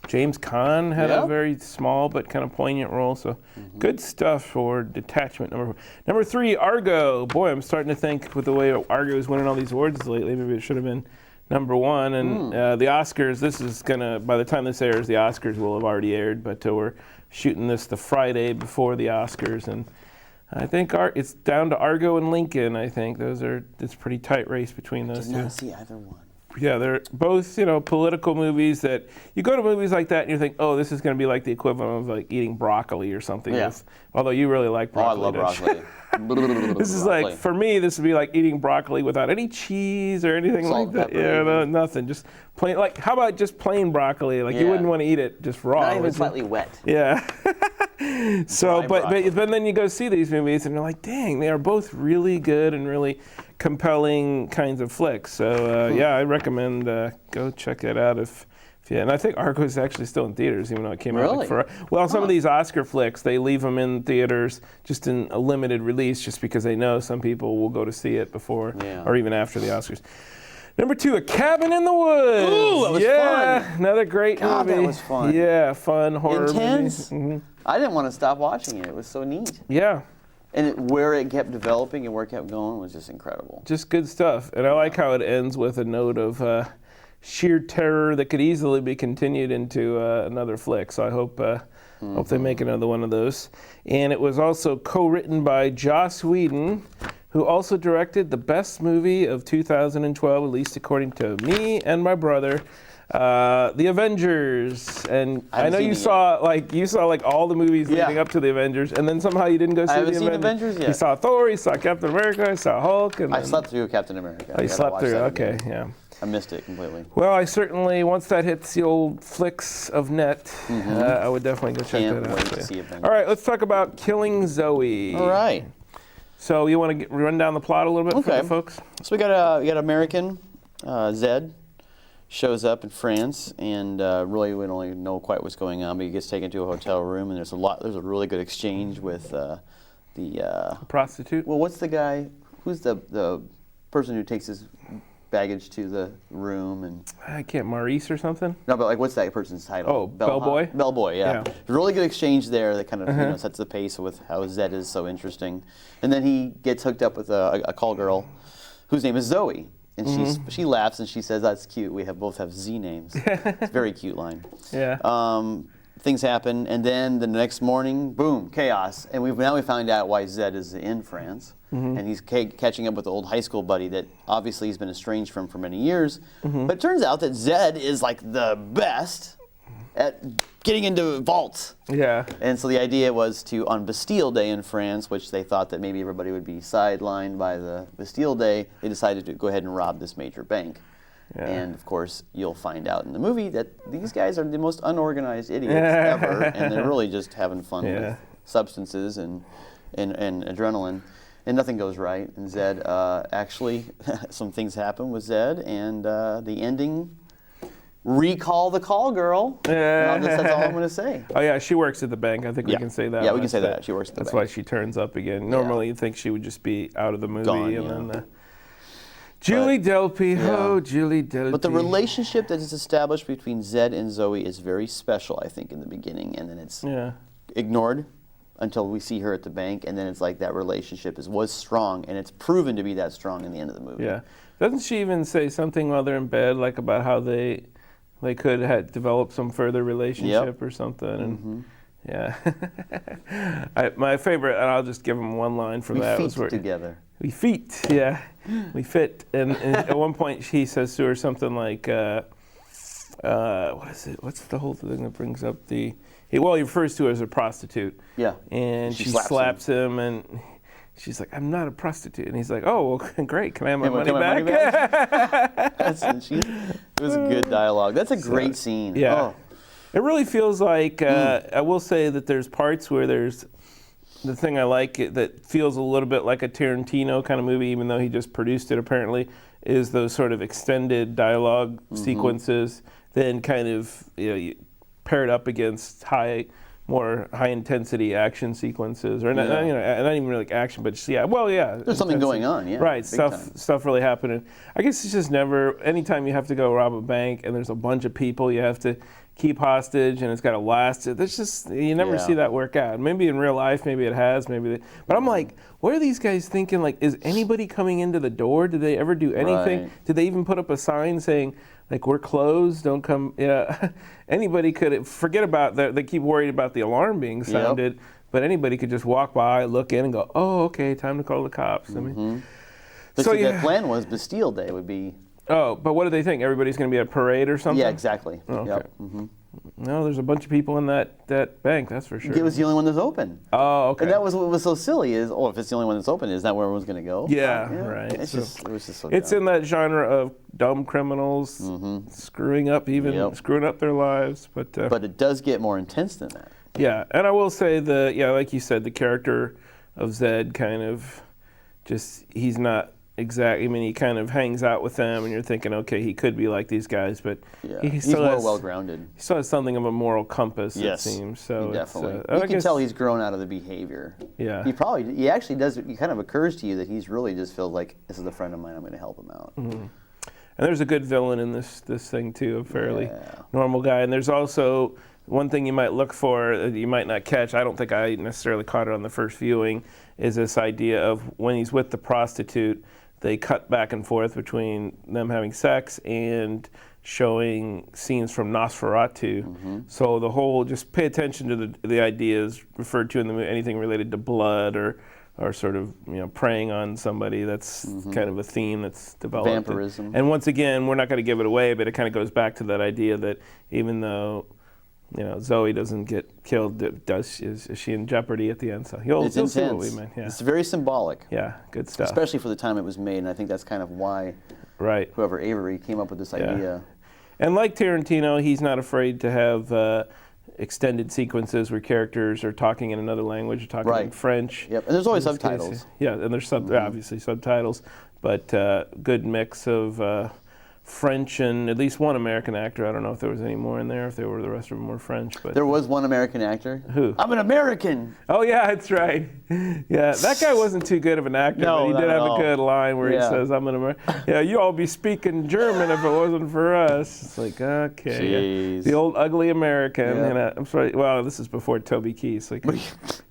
James Caan had a very small but kind of poignant role, so good stuff for Detachment. Number 3, Argo. Boy, I'm starting to think with the way Argo is winning all these awards lately, maybe it should have been number 1. And the Oscars, this is gonna, by the time this airs, the Oscars will have already aired, but we're shooting this the Friday before the Oscars, and I think it's down to Argo and Lincoln. I think it's a pretty tight race between those two. Did not see either one. Yeah, they're both, political movies that you go to movies like that and you think, oh, this is going to be like the equivalent of like eating broccoli or something. Yeah. Although you really like broccoli. Oh, I love broccoli. This is like, for me, this would be like eating broccoli without any cheese or anything Salt, like that. pepper, No, nothing. Just plain, like, how about just plain broccoli? Like, you wouldn't want to eat it just raw. Not even slightly wet. Yeah. So, but then you go see these movies and you're like, dang, they are both really good and really compelling kinds of flicks. So, I recommend go check it out and I think Argo is actually still in theaters, even though it came out some of these Oscar flicks, they leave them in theaters just in a limited release just because they know some people will go to see it before or even after the Oscars. Number 2, A Cabin in the Woods. Ooh, that was fun. Another great movie. That was fun. Yeah, fun horror Intense. movie. I didn't want to stop watching it. It was so neat. Yeah. And where it kept developing and where it kept going was just incredible. Just good stuff. And I like how it ends with a note of sheer terror that could easily be continued into another flick. So I hope they make another one of those. And it was also co-written by Joss Whedon, who also directed the best movie of 2012, at least according to me and my brother, The Avengers, and I haven't know seen you it saw like all the movies Yeah. leading up to the Avengers, and then somehow you didn't go see I haven't the seen Avengers. Avengers yet. You saw Thor, you saw Captain America, you saw Hulk, and I then, slept through Captain America. Oh, you slept through. Okay, yeah. I missed it completely. Well, I certainly, once that hits the old flicks of net, I would definitely go check Can't that out. wait to see Avengers. All right, let's talk about Killing Zoe. All right. So you want to run down the plot a little bit for the folks? So we got American Zed shows up in France, and really we don't really know quite what's going on, but he gets taken to a hotel room, and there's a really good exchange with the prostitute. Well, what's the guy? Who's the person who takes his baggage to the room? And I can't, Maurice or something? no, but like what's that person's title? Oh, Bellboy? Bellboy, yeah. Yeah. A really good exchange there that kind of sets the pace with how Zed is so interesting. And then he gets hooked up with a call girl whose name is Zoe. And she laughs and she says, "That's cute. We both have Z names." It's a very cute line. Yeah. Things happen, and then the next morning, boom, chaos. And we found out why Zed is in France, and he's catching up with the old high school buddy that obviously he's been estranged from for many years. But it turns out that Zed is like the best at getting into vaults. Yeah. And so the idea was to, on Bastille Day in France, which they thought that maybe everybody would be sidelined by the Bastille Day, they decided to go ahead and rob this major bank. Yeah. And of course, you'll find out in the movie that these guys are the most unorganized idiots ever, and they're really just having fun with substances and adrenaline, and nothing goes right. And Zed, actually, some things happen with Zed, and the ending. Recall the call girl. That's all I'm going to say. Oh yeah, she works at the bank. I think we can say that. Yeah, we can say that. She works at the bank. That's why she turns up again. Normally you'd think she would just be out of the movie. Gone, and then Julie Delpy. Yeah. Oh, Julie Delpy. But the relationship that is established between Zed and Zoe is very special, I think, in the beginning. And then it's ignored until we see her at the bank. And then it's like that relationship was strong. And it's proven to be that strong in the end of the movie. Yeah. Doesn't she even say something while they're in bed, like about how they could have developed some further relationship or something? And my favorite, and I'll just give him one line from that. We feet together. We feet, yeah. We fit. And at one point he says to her something like, what is it? What's the whole thing that brings up he refers to her as a prostitute. Yeah. And she slaps him and she's like, "I'm not a prostitute." And he's like, "Oh, well, great. Can I have my money back?" It was a good dialogue. That's a great scene. Yeah. Oh. It really feels like, I will say that there's parts where there's, the thing I like that feels a little bit like a Tarantino kind of movie, even though he just produced it apparently, is those sort of extended dialogue sequences, then kind of you pair it up against more high intensity action sequences, or not even really like action, but just, there's something going on, right? Stuff really happening. I guess it's just never. Anytime you have to go rob a bank and there's a bunch of people you have to keep hostage and it's got to last. There's just, you never see that work out. Maybe in real life, maybe it has, but I'm like, what are these guys thinking? Like, is anybody coming into the door? Did they ever do anything? Right. Did they even put up a sign saying, like, we're closed, don't come? Yeah, anybody could, forget about that. They keep worried about the alarm being sounded, but anybody could just walk by, look in and go, oh, okay, time to call the cops. I mean, so the plan was Bastille Day would be. Oh, but what do they think? Everybody's going to be at a parade or something? Yeah, exactly. Oh, okay. Yep. No, there's a bunch of people in that bank, that's for sure. It was the only one that's open. Oh, okay. And that was what was so silly is, if it's the only one that's open, is that where everyone's going to go? Yeah, right. It was just so it's dumb. in that genre of dumb criminals screwing up their lives. But it does get more intense than that. Yeah, and I will say like you said, the character of Zed kind of just, he's not exactly, I mean, he kind of hangs out with them and you're thinking, okay, he could be like these guys, but he's more well-grounded. He still has something of a moral compass, it seems. So definitely. You can tell he's grown out of the behavior. Yeah. He actually does, it kind of occurs to you that he's really just feels like, this is a friend of mine, I'm going to help him out. Mm-hmm. And there's a good villain in this thing too, a fairly normal guy. And there's also one thing you might look for that you might not catch, I don't think I necessarily caught it on the first viewing, is this idea of when he's with the prostitute, they cut back and forth between them having sex and showing scenes from Nosferatu. So the whole, just pay attention to the ideas referred to in the movie, anything related to blood or are sort of preying on somebody. That's kind of a theme that's developed. Vampirism. And once again, we're not going to give it away, but it kind of goes back to that idea that even though Zoe doesn't get killed, is she in jeopardy at the end? So you'll see what we meant. Yeah. It's very symbolic. Yeah, good stuff. Especially for the time it was made, and I think that's kind of why whoever Avery came up with this idea. And like Tarantino, he's not afraid to have extended sequences where characters are talking in another language, or talking in French. Yep, and there's always subtitles. And there's obviously subtitles, but good mix of French and at least one American actor. I don't know if there was any more in there, if the rest of them were French. But there was one American actor. Who? I'm an American. Oh yeah, that's right. Yeah, that guy wasn't too good of an actor, but he did have a good line where he says, "I'm an American." Yeah, you all be speaking German if it wasn't for us. It's like, okay, the old ugly American. And I'm sorry. Well, this is before Toby Keith, so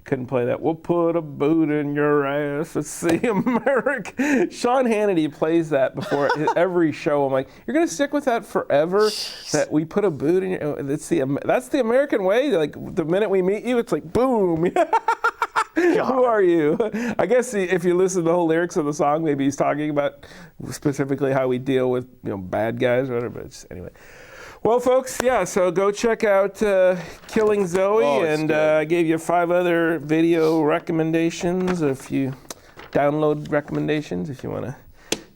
couldn't play that. We'll put a boot in your ass. Let's see, America. Sean Hannity plays that before every show. I'm like, you're gonna stick with that forever? That we put a boot in your? That's the American way. Like the minute we meet you, it's like boom. Who are you? I guess if you listen to the whole lyrics of the song, maybe he's talking about specifically how we deal with bad guys or whatever. But anyway. Well, folks, so go check out Killing Zoe, and I gave you 5 other video recommendations, download recommendations, if you want to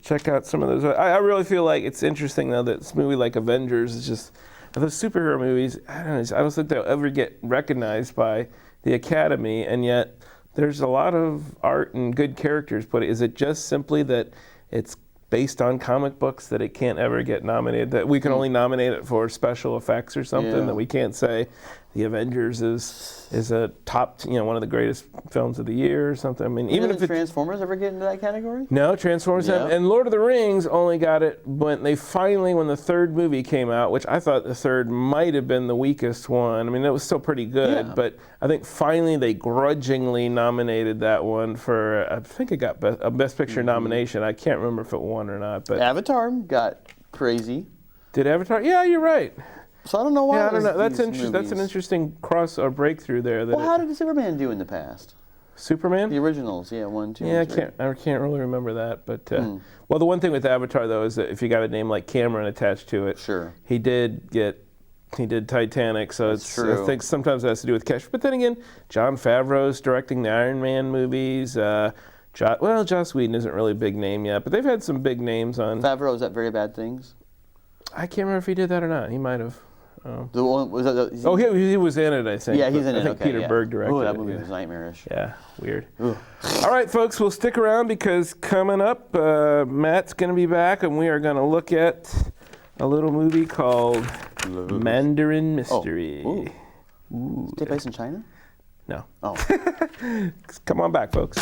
check out some of those. I really feel like it's interesting, though, that this movie like Avengers is just, those superhero movies, I don't think they'll ever get recognized by the Academy, and yet there's a lot of art and good characters, but is it just simply that it's based on comic books that it can't ever get nominated, that we can only nominate it for special effects or something, that we can't say the Avengers is a top, one of the greatest films of the year or something? I mean, even if Transformers ever get into that category? No, Transformers have, and Lord of the Rings only got it when the 3rd movie came out, which I thought the 3rd might have been the weakest one. I mean, it was still pretty good, but I think finally they grudgingly nominated that one for, I think it got a Best Picture nomination. I can't remember if it won or not. But Avatar got crazy. Did Avatar? Yeah, you're right. So I don't know why. Yeah, I don't know. That's interesting. That's an interesting cross or breakthrough there. Well, how did Superman do in the past? Superman? The originals, 1, 2, Yeah, 3. I can't really remember that. But well, the one thing with Avatar though is that if you got a name like Cameron attached to it, he did Titanic, so it's true. I think sometimes it has to do with cash. But then again, Jon Favreau's directing the Iron Man movies. Joss Whedon isn't really a big name yet, but they've had some big names on. Favreau's at Very Bad Things. I can't remember if he did that or not. He might have. The one, was that he was in it, I think. Yeah, he's in it. I think Peter Berg directed it. Oh, that movie was nightmarish. Yeah, weird. All right, folks, we'll stick around because coming up, Matt's going to be back, and we are going to look at a little movie called Mandarin Mystery. Does it take place in China? No. Oh. Come on back, folks.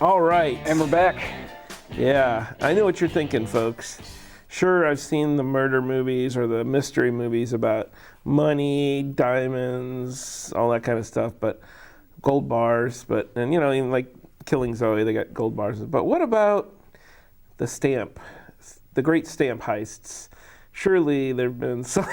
All right. And we're back. Yeah, I know what you're thinking, folks. Sure, I've seen the murder movies or the mystery movies about money, diamonds, all that kind of stuff, but gold bars, and even like Killing Zoe, they got gold bars. But what about the great stamp heists? Surely there've been some.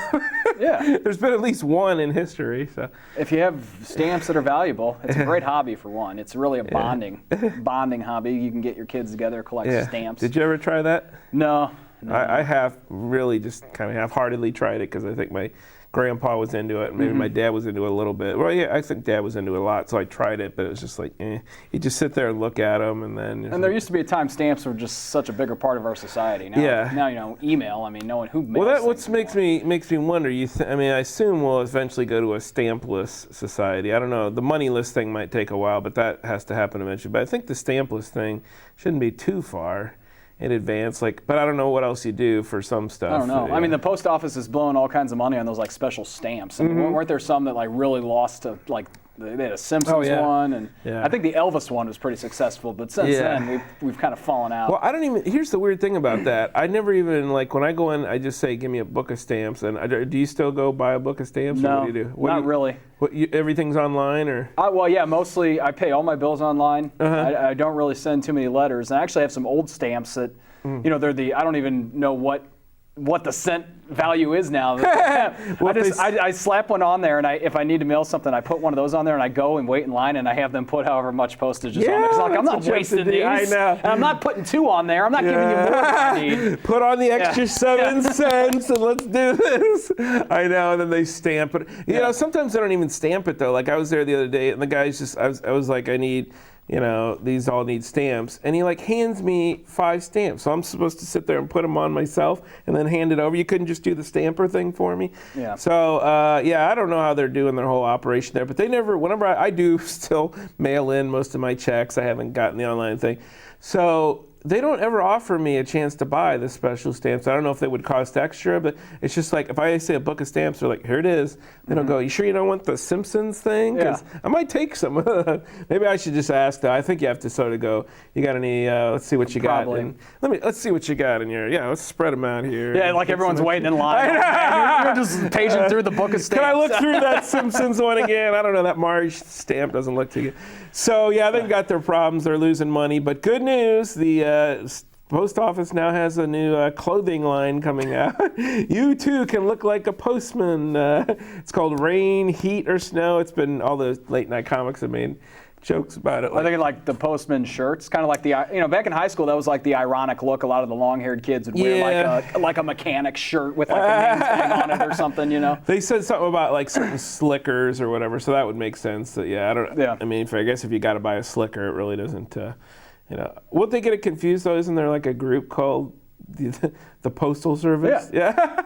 Yeah. There's been at least one in history. So if you have stamps that are valuable, it's a great hobby for one. It's really a bonding hobby. You can get your kids together, collect stamps. Did you ever try that? No. I have really just kind of half-heartedly tried it because I think my grandpa was into it, and maybe my dad was into it a little bit. Well, yeah, I think dad was into it a lot, so I tried it, but it was just like, You just sit there and look at them, and then. And there used to be a time stamps were just such a bigger part of our society. Now, email. I mean, no one who mails. Well, that makes me wonder. I assume we'll eventually go to a stampless society. I don't know. The moneyless thing might take a while, but that has to happen eventually. But I think the stampless thing shouldn't be too far in advance, but I don't know what else you do for some stuff. I don't know. I mean, the post office is blowing all kinds of money on those special stamps. I mean, weren't there some that really lost to They had a Simpsons one, and I think the Elvis one was pretty successful. But since then, we've kind of fallen out. Well, I don't even. Here's the weird thing about that. I never even like when I go in. I just say, "Give me a book of stamps." And do you still go buy a book of stamps? No, or what do you do? not really. Everything's online, or? Well, yeah, mostly I pay all my bills online. I don't really send too many letters. And I actually have some old stamps that, they're I don't even know what the cent value is now. I slap one on there, and if I need to mail something, I put one of those on there, and I go and wait in line, and I have them put however much postage is on there. 'Cause I'm not wasting these. I know. And I'm not putting 2 on there. I'm not giving you more than I need. Put on the extra 7 cents, and let's do this. I know, and then they stamp it. You know, sometimes they don't even stamp it, though. Like, I was there the other day, and the guy's just, I was like, I need, these all need stamps. And he hands me 5 stamps. So I'm supposed to sit there and put them on myself and then hand it over. You couldn't just do the stamper thing for me. Yeah. So, I don't know how they're doing their whole operation there, but they never, whenever I do still mail in most of my checks, I haven't gotten the online thing. So they don't ever offer me a chance to buy the special stamps. I don't know if they would cost extra, but it's just like if I say a book of stamps, they're like, here it is. They don't go, you sure you don't want the Simpsons thing? Because I might take some. Maybe I should just ask, though. I think you have to sort of go, you got any, let's see what you got. And let's see what you got in your, let's spread them out here. Yeah, like everyone's waiting in line. You're just paging through the book of stamps. Can I look through that Simpsons one again? I don't know, that Marge stamp doesn't look too good. So, they've got their problems. They're losing money. But good news, the post office now has a new clothing line coming out. You, too, can look like a postman. It's called Rain, Heat, or Snow. It's been, all the late-night comics have made jokes about it. I think like the postman shirts, kind of like the, back in high school, that was like the ironic look. A lot of the long-haired kids would wear like a mechanic shirt with like a name tag on it or something, They said something about like certain slickers or whatever, so that would make sense. That, I mean, I guess if you got to buy a slicker, it really doesn't, Would they get it confused, though? Isn't there like a group called the Postal Service? Yeah.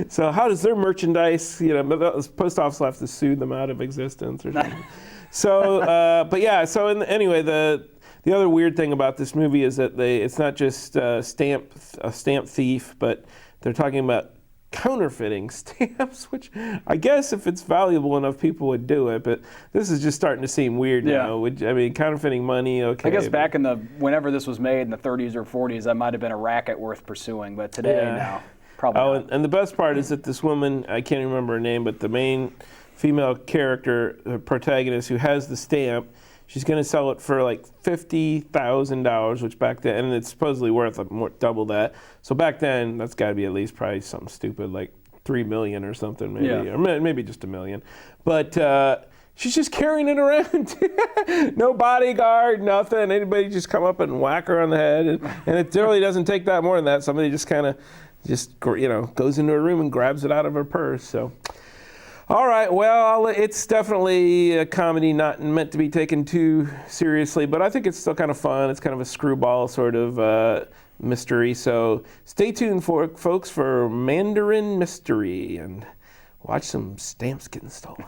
So how does their merchandise, the post office will have to sue them out of existence or something. So, anyway, the other weird thing about this movie is that it's not just a stamp thief, but they're talking about counterfeiting stamps, which I guess if it's valuable enough, people would do it. But this is just starting to seem weird now. Counterfeiting money, okay. I guess back in whenever this was made in the 30s or 40s, that might have been a racket worth pursuing. But today, no, probably not. And the best part is that this woman, I can't remember her name, but the main female character, the protagonist who has the stamp, she's going to sell it for like $50,000, which back then, and it's supposedly worth double that. So back then, that's got to be at least probably something stupid like $3 million or something, maybe, or maybe just $1 million. But she's just carrying it around, no bodyguard, nothing. Anybody just come up and whack her on the head, and it really doesn't take that more than that. Somebody just kind of goes into a room and grabs it out of her purse. So. All right, well, it's definitely a comedy not meant to be taken too seriously, but I think it's still kind of fun. It's kind of a screwball sort of mystery. So stay tuned, folks, for Mandarin Mystery and watch some stamps getting stolen.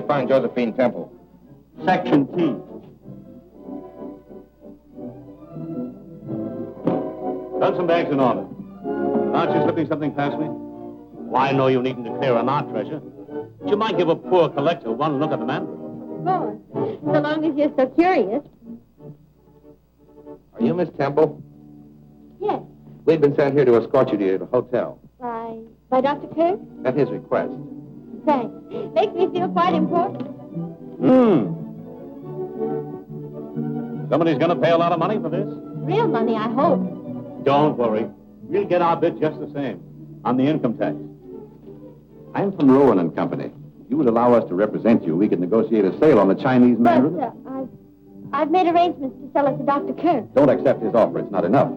we find Josephine Temple? Section T. Guns bags in order. Aren't you slipping something past me? Well, I know you needn't declare on our treasure. But you might give a poor collector one look at the Mandarin. Of course, so long as you're so curious. Are you Miss Temple? Yes, We've been sent here to escort you to the hotel. by Dr. Kirk? At his request. Thanks. Makes me feel quite important. Somebody's going to pay a lot of money for this. Real money, I hope. Don't worry. We'll get our bit just the same. On the income tax. I'm from Rowan and Company. If you would allow us to represent you, we could negotiate a sale on the Chinese Mandarin. But I've made arrangements to sell it to Dr. Kirk. Don't accept his offer. It's not enough.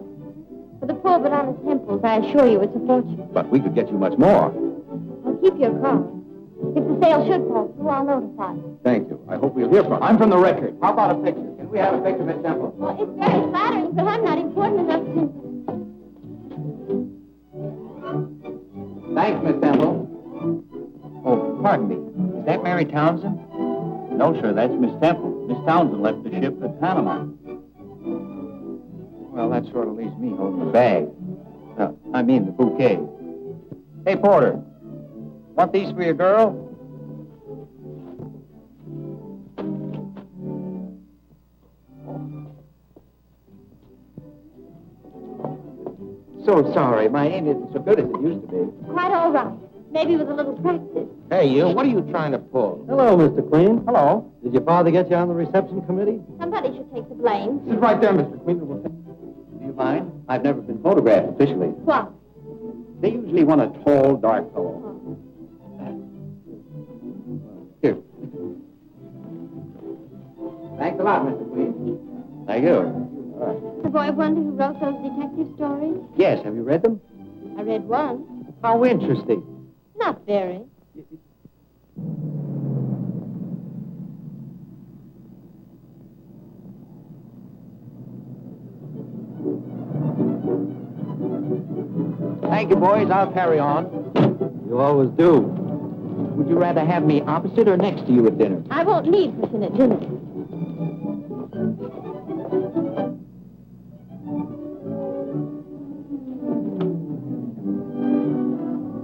For the poor but honest Temples, I assure you it's a fortune. But we could get you much more. I'll keep your card. If the sale should fall through, I'll notify you. Thank you. I hope we'll hear from you. I'm from the Record. How about a picture? Can we have a picture, Miss Temple? Well, it's very flattering, but I'm not important enough to... Thanks, Miss Temple. Oh, pardon me. Is that Mary Townsend? No, sir, that's Miss Temple. Miss Townsend left the ship at Panama. Well, that sort of leaves me holding the bag. I mean the bouquet. Hey, Porter. Want these for your girl? So sorry. My aim isn't so good as it used to be. Quite all right. Maybe with a little practice. Hey, you. What are you trying to pull? Hello, Mr. Queen. Hello. Did your father get you on the reception committee? Somebody should take the blame. This is right there, Mr. Queen. Do you mind? I've never been photographed officially. What? They usually want a tall, dark fellow. Here. Thanks a lot, Mr. Queen. Thank you. The boy wonder who wrote those detective stories? Yes, have you read them? I read one. How interesting. Not very. Thank you, boys. I'll carry on. You always do. Would you rather have me opposite or next to you at dinner? I won't need Pussing at dinner.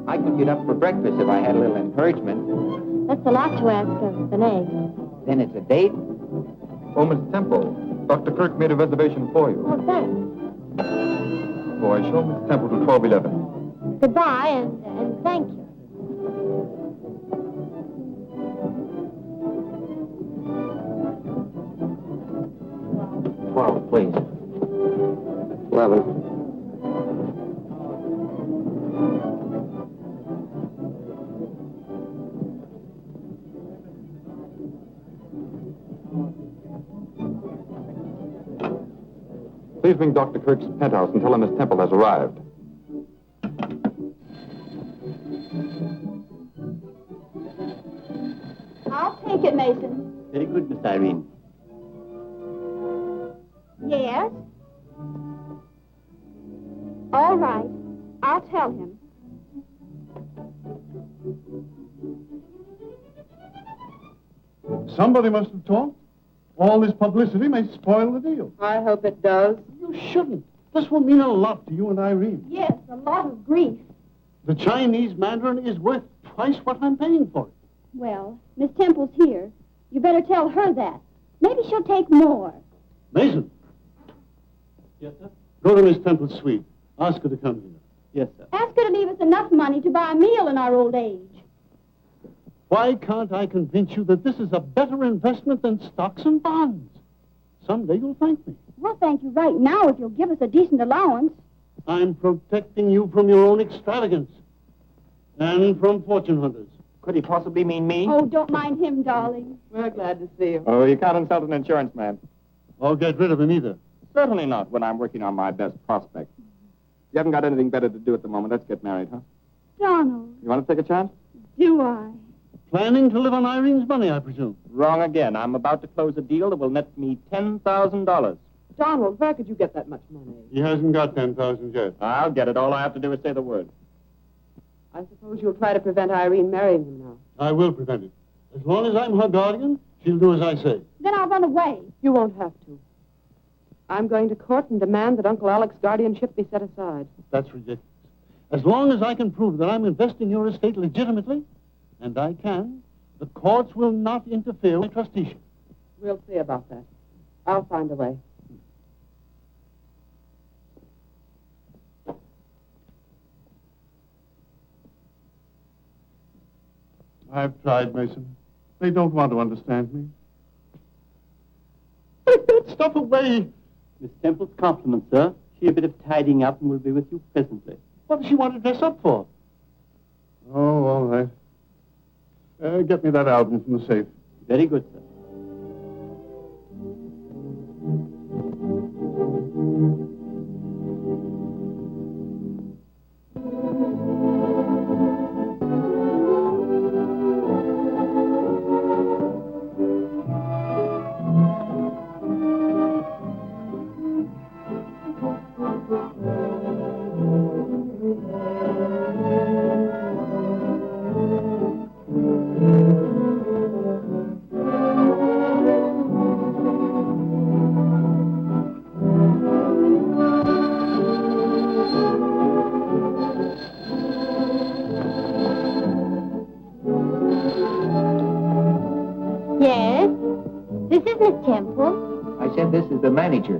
I could get up for breakfast if I had a little encouragement. That's a lot to ask of an egg. Then it's a date? Oh, Miss Temple, Dr. Kirk made a reservation for you. Oh, thanks. Boy, show Miss Temple to 1211. Goodbye, and thank you. Well, please. 11. Please ring Dr. Kirk's penthouse and tell him Miss Temple has arrived. I'll take it, Mason. Very good, Miss Irene. Yes? All right. I'll tell him. Somebody must have talked. All this publicity may spoil the deal. I hope it does. You shouldn't. This will mean a lot to you and Irene. Yes, a lot of grief. The Chinese Mandarin is worth twice what I'm paying for it. Well, Miss Temple's here. You better tell her that. Maybe she'll take more. Mason. Yes, sir? Go to Miss Temple's suite. Ask her to come here. Yes, sir. Ask her to leave us enough money to buy a meal in our old age. Why can't I convince you that this is a better investment than stocks and bonds? Someday you'll thank me. We'll thank you right now if you'll give us a decent allowance. I'm protecting you from your own extravagance and from fortune hunters. Could he possibly mean me? Oh, don't mind him, darling. We're glad to see you. Oh, you can't insult an insurance man. Or get rid of him either. Certainly not when I'm working on my best prospect. You haven't got anything better to do at the moment. Let's get married, huh? Donald, You want to take a chance? do I? Planning to live on Irene's money, I presume. Wrong again. I'm about to close a deal that will net me $10,000. Donald, where could you get that much money? He hasn't got 10,000 yet. I'll get it. All I have to do is say the word. I suppose you'll try to prevent Irene marrying him now. I will prevent it. As long as I'm her guardian, she'll do as I say. Then I'll run away. You won't have to. I'm going to court and demand that Uncle Alec's guardianship be set aside. That's ridiculous. As long as I can prove that I'm investing your estate legitimately, and I can, the courts will not interfere with my trusteeship. We'll see about that. I'll find a way. I've tried, Mason. They don't want to understand me. Take that stuff away. Miss Temple's compliments, sir. She a bit of tidying up and will be with you presently. What does she want to dress up for? Oh, all right. Get me that album from the safe. Very good, sir. Yes? This is Miss Temple. I said this is the manager.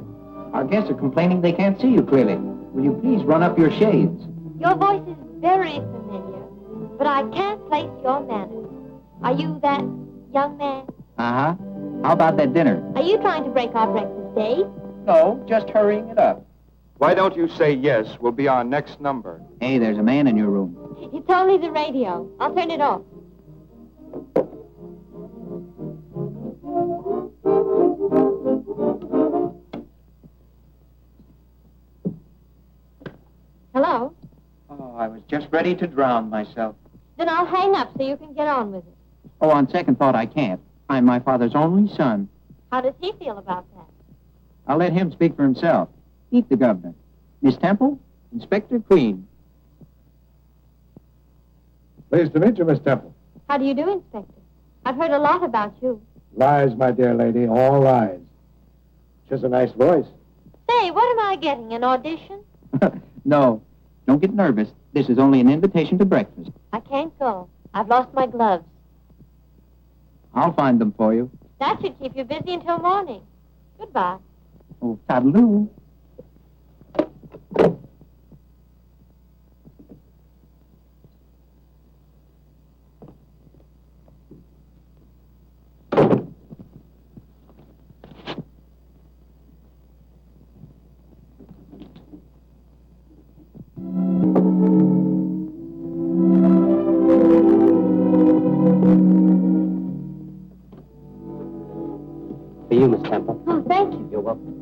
Our guests are complaining they can't see you clearly. Will you please run up your shades? Your voice is very familiar, but I can't place your manners. Are you that young man? Uh-huh. How about that dinner? Are you trying to break our breakfast date? No, just hurrying it up. Why don't you say yes? Will be our next number. Hey, there's a man in your room. It's only the radio. I'll turn it off. Hello? Oh, I was just ready to drown myself. Then I'll hang up so you can get on with it. Oh, on second thought, I can't. I'm my father's only son. How does he feel about that? I'll let him speak for himself. Meet the governor. Miss Temple, Inspector Queen. Pleased to meet you, Miss Temple. How do you do, Inspector? I've heard a lot about you. Lies, my dear lady, all lies. She has a nice voice. Say, what am I getting, an audition? No, don't get nervous. This is only an invitation to breakfast. I can't go. I've lost my gloves. I'll find them for you. That should keep you busy until morning. Goodbye. Oh, toodaloo. For you, Miss Temple. Oh, thank you. You're welcome.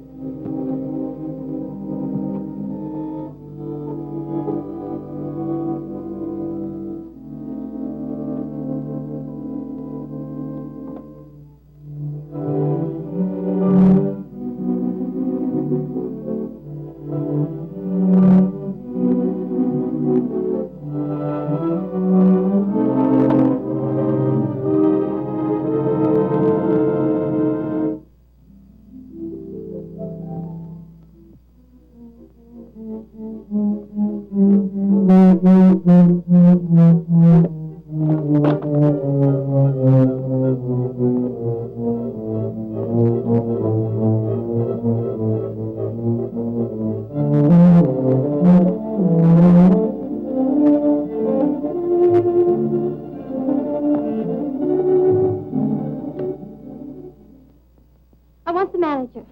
I want the manager.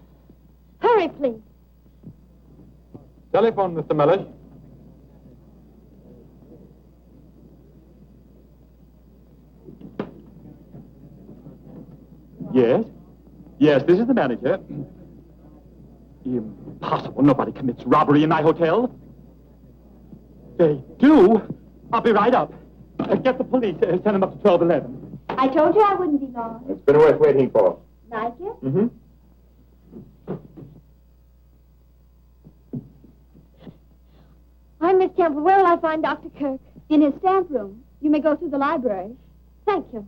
Hurry, please. Telephone, Mr. Mellish. Yes? Yes, this is the manager. Impossible. Nobody commits robbery in my hotel. They do? I'll be right up. Get the police. Send them up to 1211. I told you I wouldn't be long. It's been worth waiting for. Like it? Mm-hmm. I'm Miss Temple. Where will I find Dr. Kirk? In his staff room. You may go through the library. Thank you.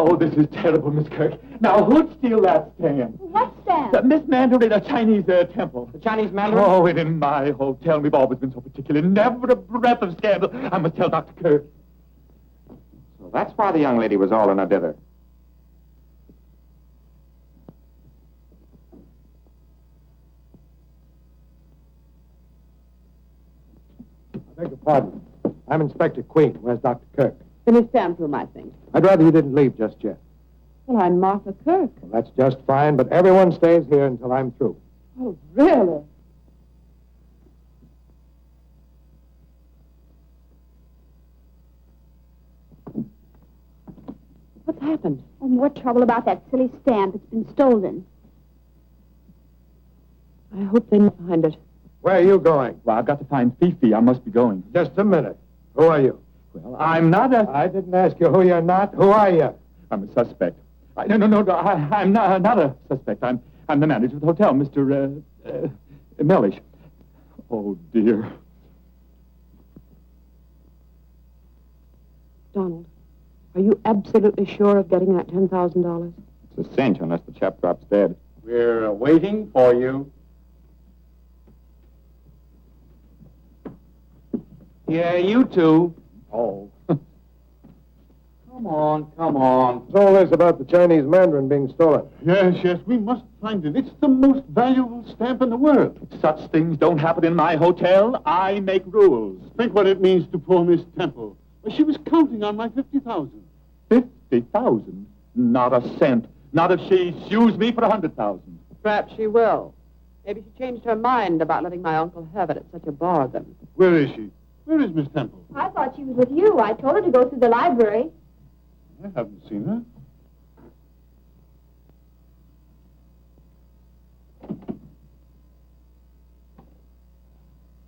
Oh, this is terrible, Miss Kirk. Now, who'd steal that stand? What stand? Miss Mandarin, a Chinese temple. The Chinese Mandarin? Oh, and in my hotel, we've always been so particular. Never a breath of scandal. I must tell Dr. Kirk. So that's why the young lady was all in a dither. I beg your pardon. I'm Inspector Queen. Where's Dr. Kirk? In his stamp room, I think. I'd rather you didn't leave just yet. Well, I'm Martha Kirk. Well, that's just fine, but everyone stays here until I'm through. Oh, really? What's happened? Oh, more trouble about that silly stamp. It's been stolen. I hope they find it. Where are you going? Well, I've got to find Fifi. I must be going. Just a minute. Who are you? Well, I'm not a... I didn't ask you who you're not. Who are you? I'm a suspect. No, I'm not a suspect. I'm the manager of the hotel, Mr. Mellish. Oh, dear. Donald, are you absolutely sure of getting that $10,000? It's a cinch unless the chap drops dead. We're waiting for you. Yeah, you two. Oh. Come on. It's all this about the Chinese Mandarin being stolen. Yes, we must find it. It's the most valuable stamp in the world. Such things don't happen in my hotel. I make rules. Think what it means to poor Miss Temple. She was counting on my 50,000. 50,000? Not a cent. Not if she sues me for 100,000. Perhaps she will. Maybe she changed her mind about letting my uncle have it at such a bargain. Where is she? Where is Miss Temple? I thought she was with you. I told her to go through the library. I haven't seen her.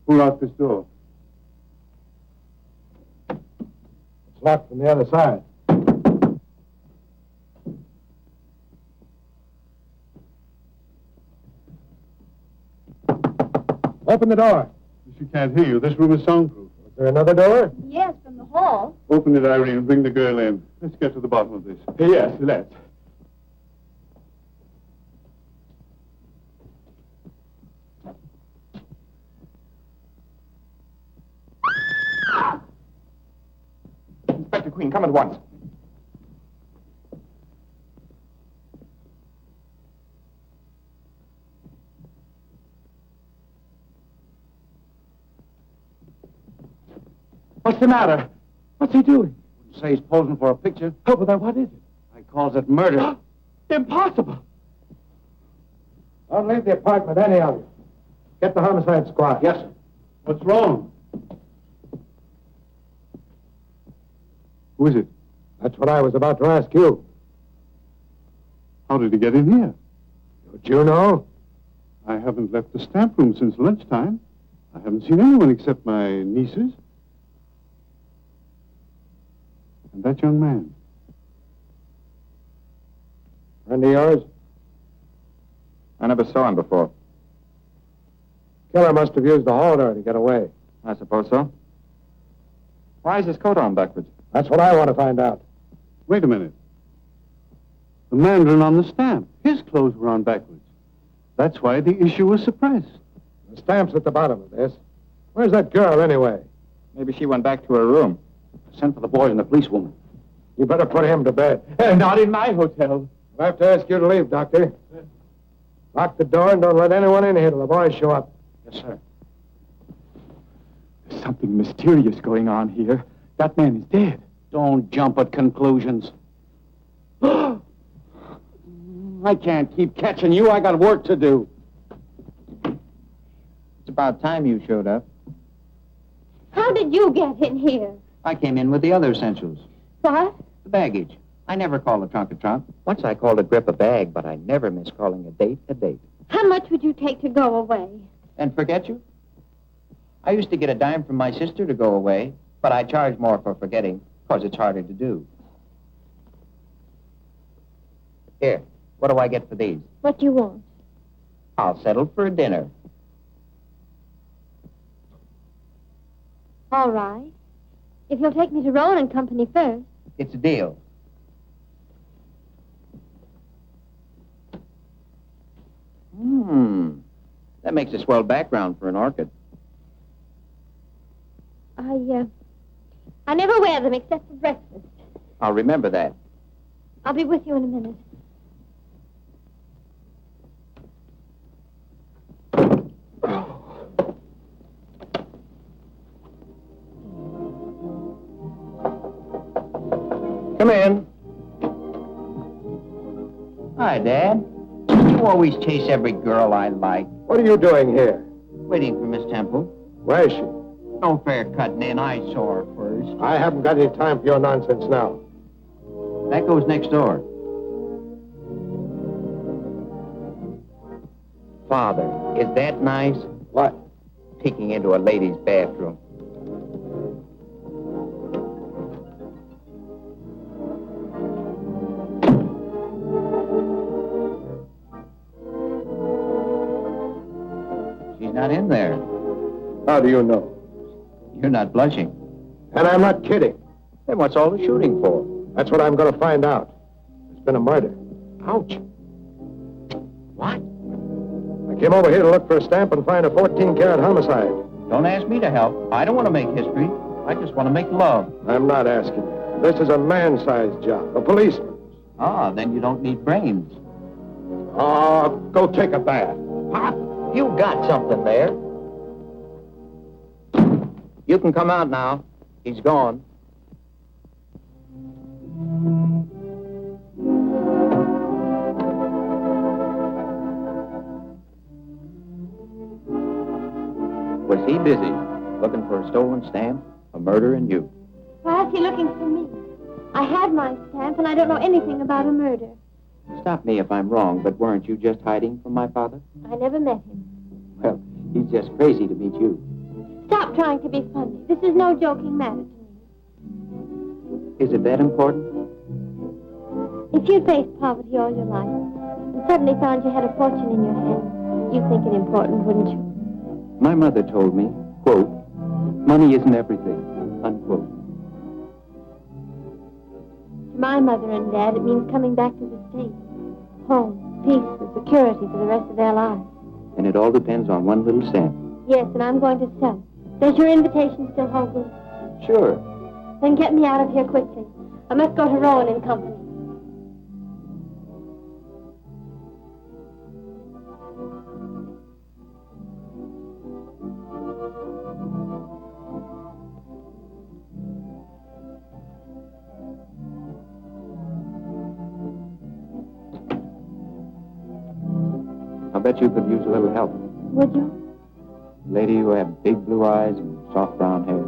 Who locked this door? It's locked from the other side. Open the door. She can't hear you. This room is soundproof. Is there another door? Yes, from the hall. Open it, Irene, and bring the girl in. Let's get to the bottom of this. Yes, let's. Inspector Queen, come at once. What's the matter? What's he doing? Say he's posing for a picture. Oh, but then what is it? I calls it murder. Impossible. Don't leave the apartment, any of you. Get the homicide squad. Yes, sir. What's wrong? Who is it? That's what I was about to ask you. How did he get in here? Don't you know? I haven't left the stamp room since lunchtime. I haven't seen anyone except my nieces. And that young man. Friend of yours? I never saw him before. Killer must have used the hall door to get away. I suppose so. Why is his coat on backwards? That's what I want to find out. Wait a minute. The Mandarin on the stamp. His clothes were on backwards. That's why the issue was suppressed. The stamp's at the bottom of this. Where's that girl, anyway? Maybe she went back to her room. Send for the boys and the policewoman. You better put him to bed. Not in my hotel. I'll have to ask you to leave, Doctor. Lock the door and don't let anyone in here till the boys show up. Yes, sir. There's something mysterious going on here. That man is dead. Don't jump at conclusions. I can't keep catching you. I got work to do. It's about time you showed up. How did you get in here? I came in with the other essentials. What? The baggage. I never call a trunk a trunk. Once I called a grip a bag, but I never miss calling a date a date. How much would you take to go away? And forget you? I used to get a dime from my sister to go away, but I charge more for forgetting, because it's harder to do. Here, what do I get for these? What do you want? I'll settle for a dinner. All right. If you'll take me to Rowan and Company first. It's a deal. That makes a swell background for an orchid. I never wear them except for breakfast. I'll remember that. I'll be with you in a minute. Come in. Hi, Dad. You always chase every girl I like. What are you doing here? Waiting for Miss Temple. Where is she? No fair cutting in. I saw her first. I haven't got any time for your nonsense now. That goes next door. Father, is that nice? What? Peeking into a lady's bathroom. She's not in there. How do you know? You're not blushing. And I'm not kidding. Then what's all the shooting for? That's what I'm going to find out. It's been a murder. Ouch. What? I came over here to look for a stamp and find a 14-carat homicide. Don't ask me to help. I don't want to make history. I just want to make love. I'm not asking you. This is a man-sized job, a policeman. Ah, then you don't need brains. Oh, go take a bath. Pop, you got something there. You can come out now. He's gone. Was he busy looking for a stolen stamp, a murder, and you? Why is he looking for me? I had my stamp, and I don't know anything about a murder. Stop me if I'm wrong, but weren't you just hiding from my father? I never met him. Well, he's just crazy to meet you. Stop trying to be funny. This is no joking matter to me. Is it that important? If you'd faced poverty all your life and suddenly found you had a fortune in your hand, you'd think it important, wouldn't you? My mother told me, quote, money isn't everything, unquote. To my mother and Dad, it means coming back to the States. Home, peace, and security for the rest of their lives. And it all depends on one little stamp. Yes, and I'm going to sell it. Does your invitation still hold good? Sure. Then get me out of here quickly. I must go to Rowan and Company. I bet you could use a little help. Would you? Lady, you have big blue eyes and soft brown hair.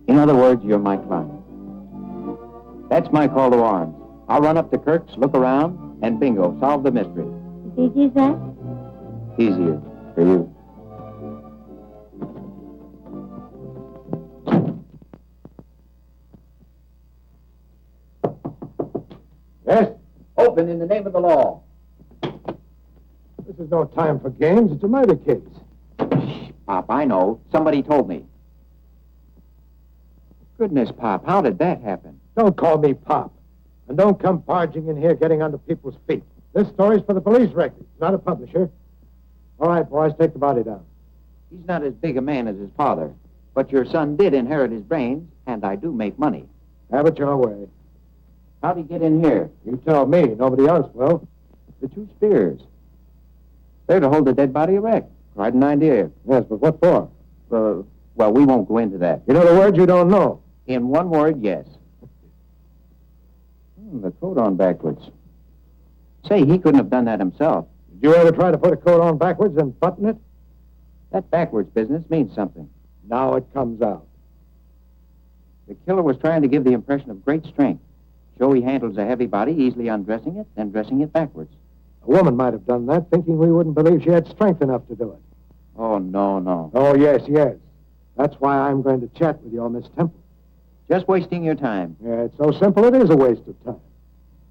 In other words, you're my client. That's my call to arms. I'll run up to Kirk's, look around, and bingo, solve the mystery. As easy as that? Easier for you. Yes? Open in the name of the law. This is no time for games. It's a murder case. Pop, I know. Somebody told me. Goodness, Pop, how did that happen? Don't call me Pop. And don't come barging in here getting under people's feet. This story's for the police records, not a publisher. All right, boys, take the body down. He's not as big a man as his father, but your son did inherit his brains, and I do make money. Have it your way. How'd he get in here? You tell me. Nobody else will. The two spears. They're to hold the dead body erect. Quite an idea. Yes, but what for? Well, we won't go into that. You know the word you don't know. In one word, yes. The coat on backwards. Say, he couldn't have done that himself. Did you ever try to put a coat on backwards and button it? That backwards business means something. Now it comes out. The killer was trying to give the impression of great strength. Show he handles a heavy body, easily undressing it, then dressing it backwards. A woman might have done that, thinking we wouldn't believe she had strength enough to do it. Oh, no. Oh, yes. That's why I'm going to chat with your Miss Temple. Just wasting your time. Yeah, it's so simple it is a waste of time.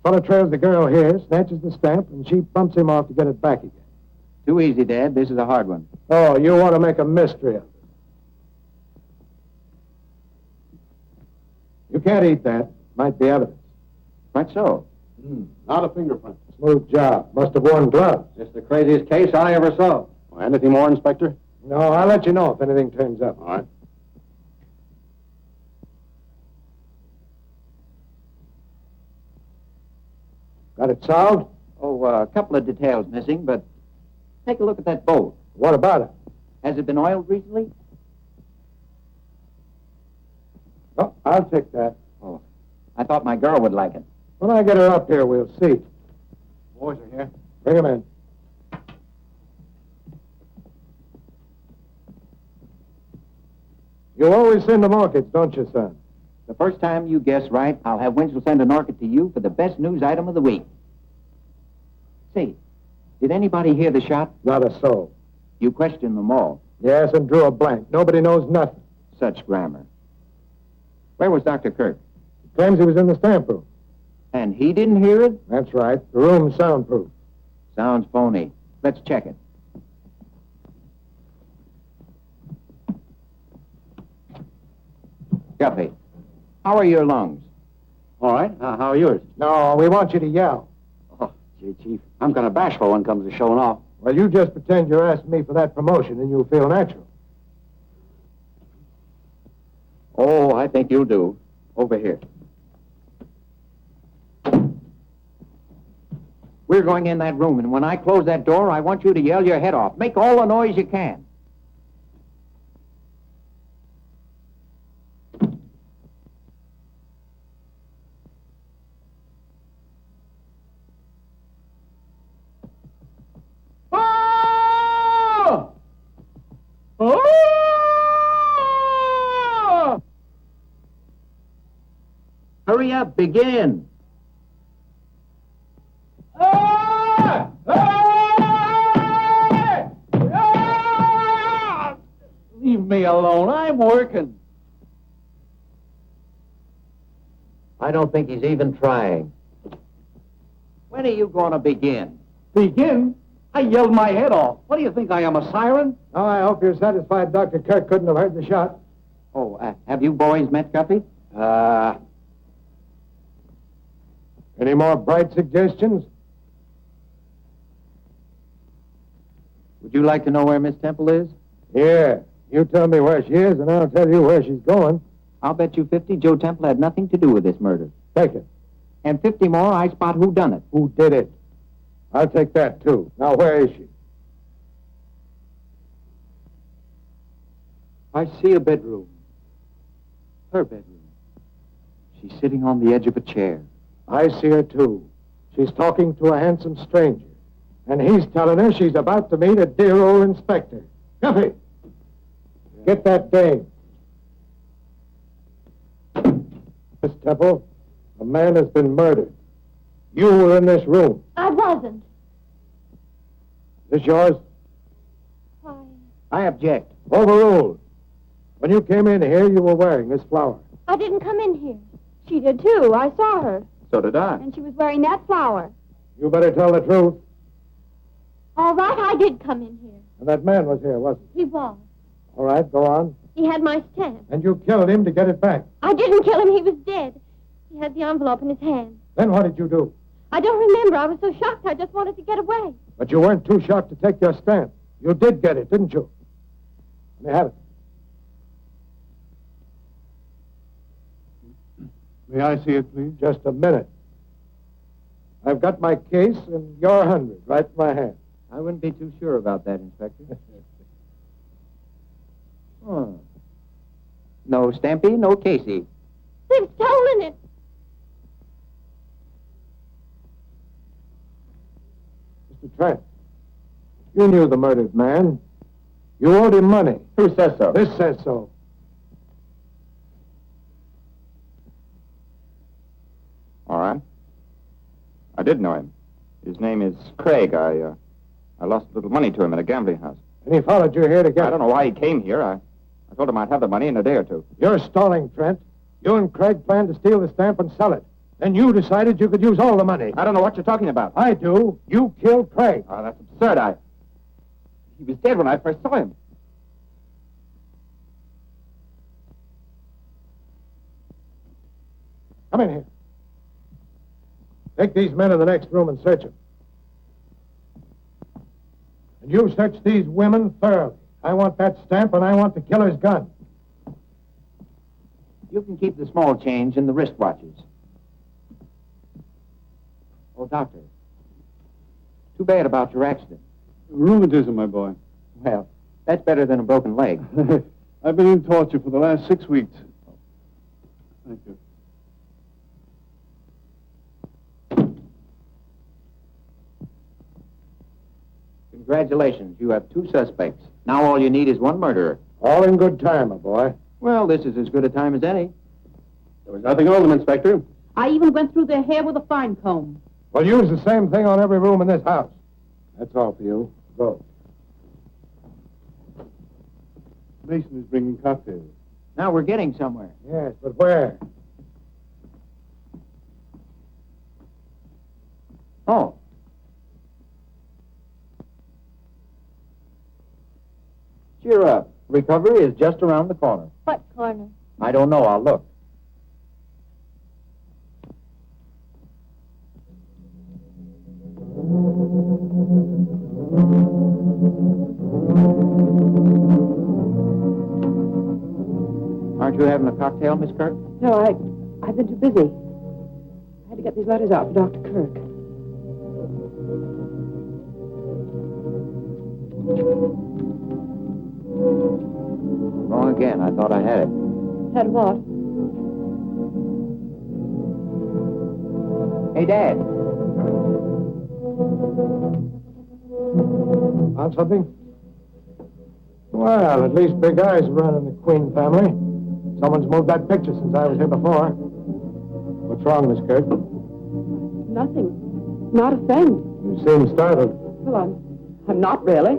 Fellow trails the girl here, snatches the stamp, and she bumps him off to get it back again. Too easy, Dad. This is a hard one. Oh, you want to make a mystery of it. You can't eat that. Might be evidence. Quite so. Not a fingerprint. Smooth job. Must have worn gloves. It's the craziest case I ever saw. Anything more, Inspector? No, I'll let you know if anything turns up. All right. Got it solved? Oh, a couple of details missing, but take a look at that boat. What about it? Has it been oiled recently? Oh, I'll take that. Oh, I thought my girl would like it. When I get her up here, we'll see. Boys are here. Bring 'em in. You always send them orchids, don't you, son? The first time you guess right, I'll have Winchell send an orchid to you for the best news item of the week. Say, did anybody hear the shot? Not a soul. You questioned them all. Yes, and drew a blank. Nobody knows nothing. Such grammar. Where was Dr. Kirk? Claims he was in the stamp room. And he didn't hear it? That's right. The room's soundproof. Sounds phony. Let's check it. Guppy, how are your lungs? All right. How are yours? No, we want you to yell. Oh, gee, Chief, I'm kind of bashful when it comes to showing off. Well, you just pretend you're asking me for that promotion and you'll feel natural. Oh, I think you'll do. Over here. We're going in that room, and when I close that door, I want you to yell your head off. Make all the noise you can. Oh! Oh! Hurry up, begin. Leave me alone. I'm working. I don't think he's even trying. When are you going to begin? Begin? I yelled my head off. What do you think I am, a siren? Oh, I hope you're satisfied Dr. Kirk couldn't have heard the shot. Oh, have you boys met Guppy? Any more bright suggestions? Would you like to know where Miss Temple is? Yeah. You tell me where she is, and I'll tell you where she's going. I'll bet you 50 Joe Temple had nothing to do with this murder. Take it. And 50 more, I spot who done it. Who did it? I'll take that, too. Now, where is she? I see a bedroom. Her bedroom. She's sitting on the edge of a chair. I see her, too. She's talking to a handsome stranger. And he's telling her she's about to meet a dear old inspector. Guppy! Get that dame. Miss Temple, a man has been murdered. You were in this room. I wasn't. Is this yours? I object. Overruled. When you came in here, you were wearing this flower. I didn't come in here. She did, too. I saw her. So did I. And she was wearing that flower. You better tell the truth. All right, I did come in here. And that man was here, wasn't He was. he? All right, go on. He had my stamp. And you killed him to get it back. I didn't kill him. He was dead. He had the envelope in his hand. Then what did you do? I don't remember. I was so shocked I just wanted to get away. But you weren't too shocked to take your stamp. You did get it, didn't you? Let me have it. May I see it, please? Just a minute. I've got my case and your 100 right in my hand. I wouldn't be too sure about that, Inspector. Oh. No Stampy, no Casey. They've stolen it. Mr. Trent, you knew the murdered man. You owed him money. Who says so? This says so. All right. I did know him. His name is Craig. I lost a little money to him at a gambling house. And he followed you here to get I don't know why he came here. I told him I'd have the money in a day or two. You're stalling, Trent. You and Craig planned to steal the stamp and sell it. Then you decided you could use all the money. I don't know what you're talking about. I do. You killed Craig. Oh, that's absurd. He was dead when I first saw him. Come in here. Take these men in the next room and search them. And you search these women thoroughly. I want that stamp, and I want the killer's gun. You can keep the small change in the wristwatches. Oh, Doctor. Too bad about your accident. Rheumatism, my boy. Well, that's better than a broken leg. I've been in torture for the last 6 weeks. Thank you. Congratulations. You have 2 suspects. Now all you need is 1 murderer. All in good time, my boy. Well, this is as good a time as any. There was nothing on them, Inspector. I even went through their hair with a fine comb. Well, use the same thing on every room in this house. That's all for you. Go. Mason is bringing cocktails. Now we're getting somewhere. Yes, but where? Oh. Cheer up. Recovery is just around the corner. What corner? I don't know. I'll look. Aren't you having a cocktail, Miss Kirk? No, I've been too busy. I had to get these letters out for Dr. Kirk. Wrong again. I thought I had it. Had what? Hey, Dad. Found something? Well, at least big eyes run in the Queen family. Someone's moved that picture since I was here before. What's wrong, Miss Kirk? Nothing. Not a thing. You seem startled. Well, I'm not really.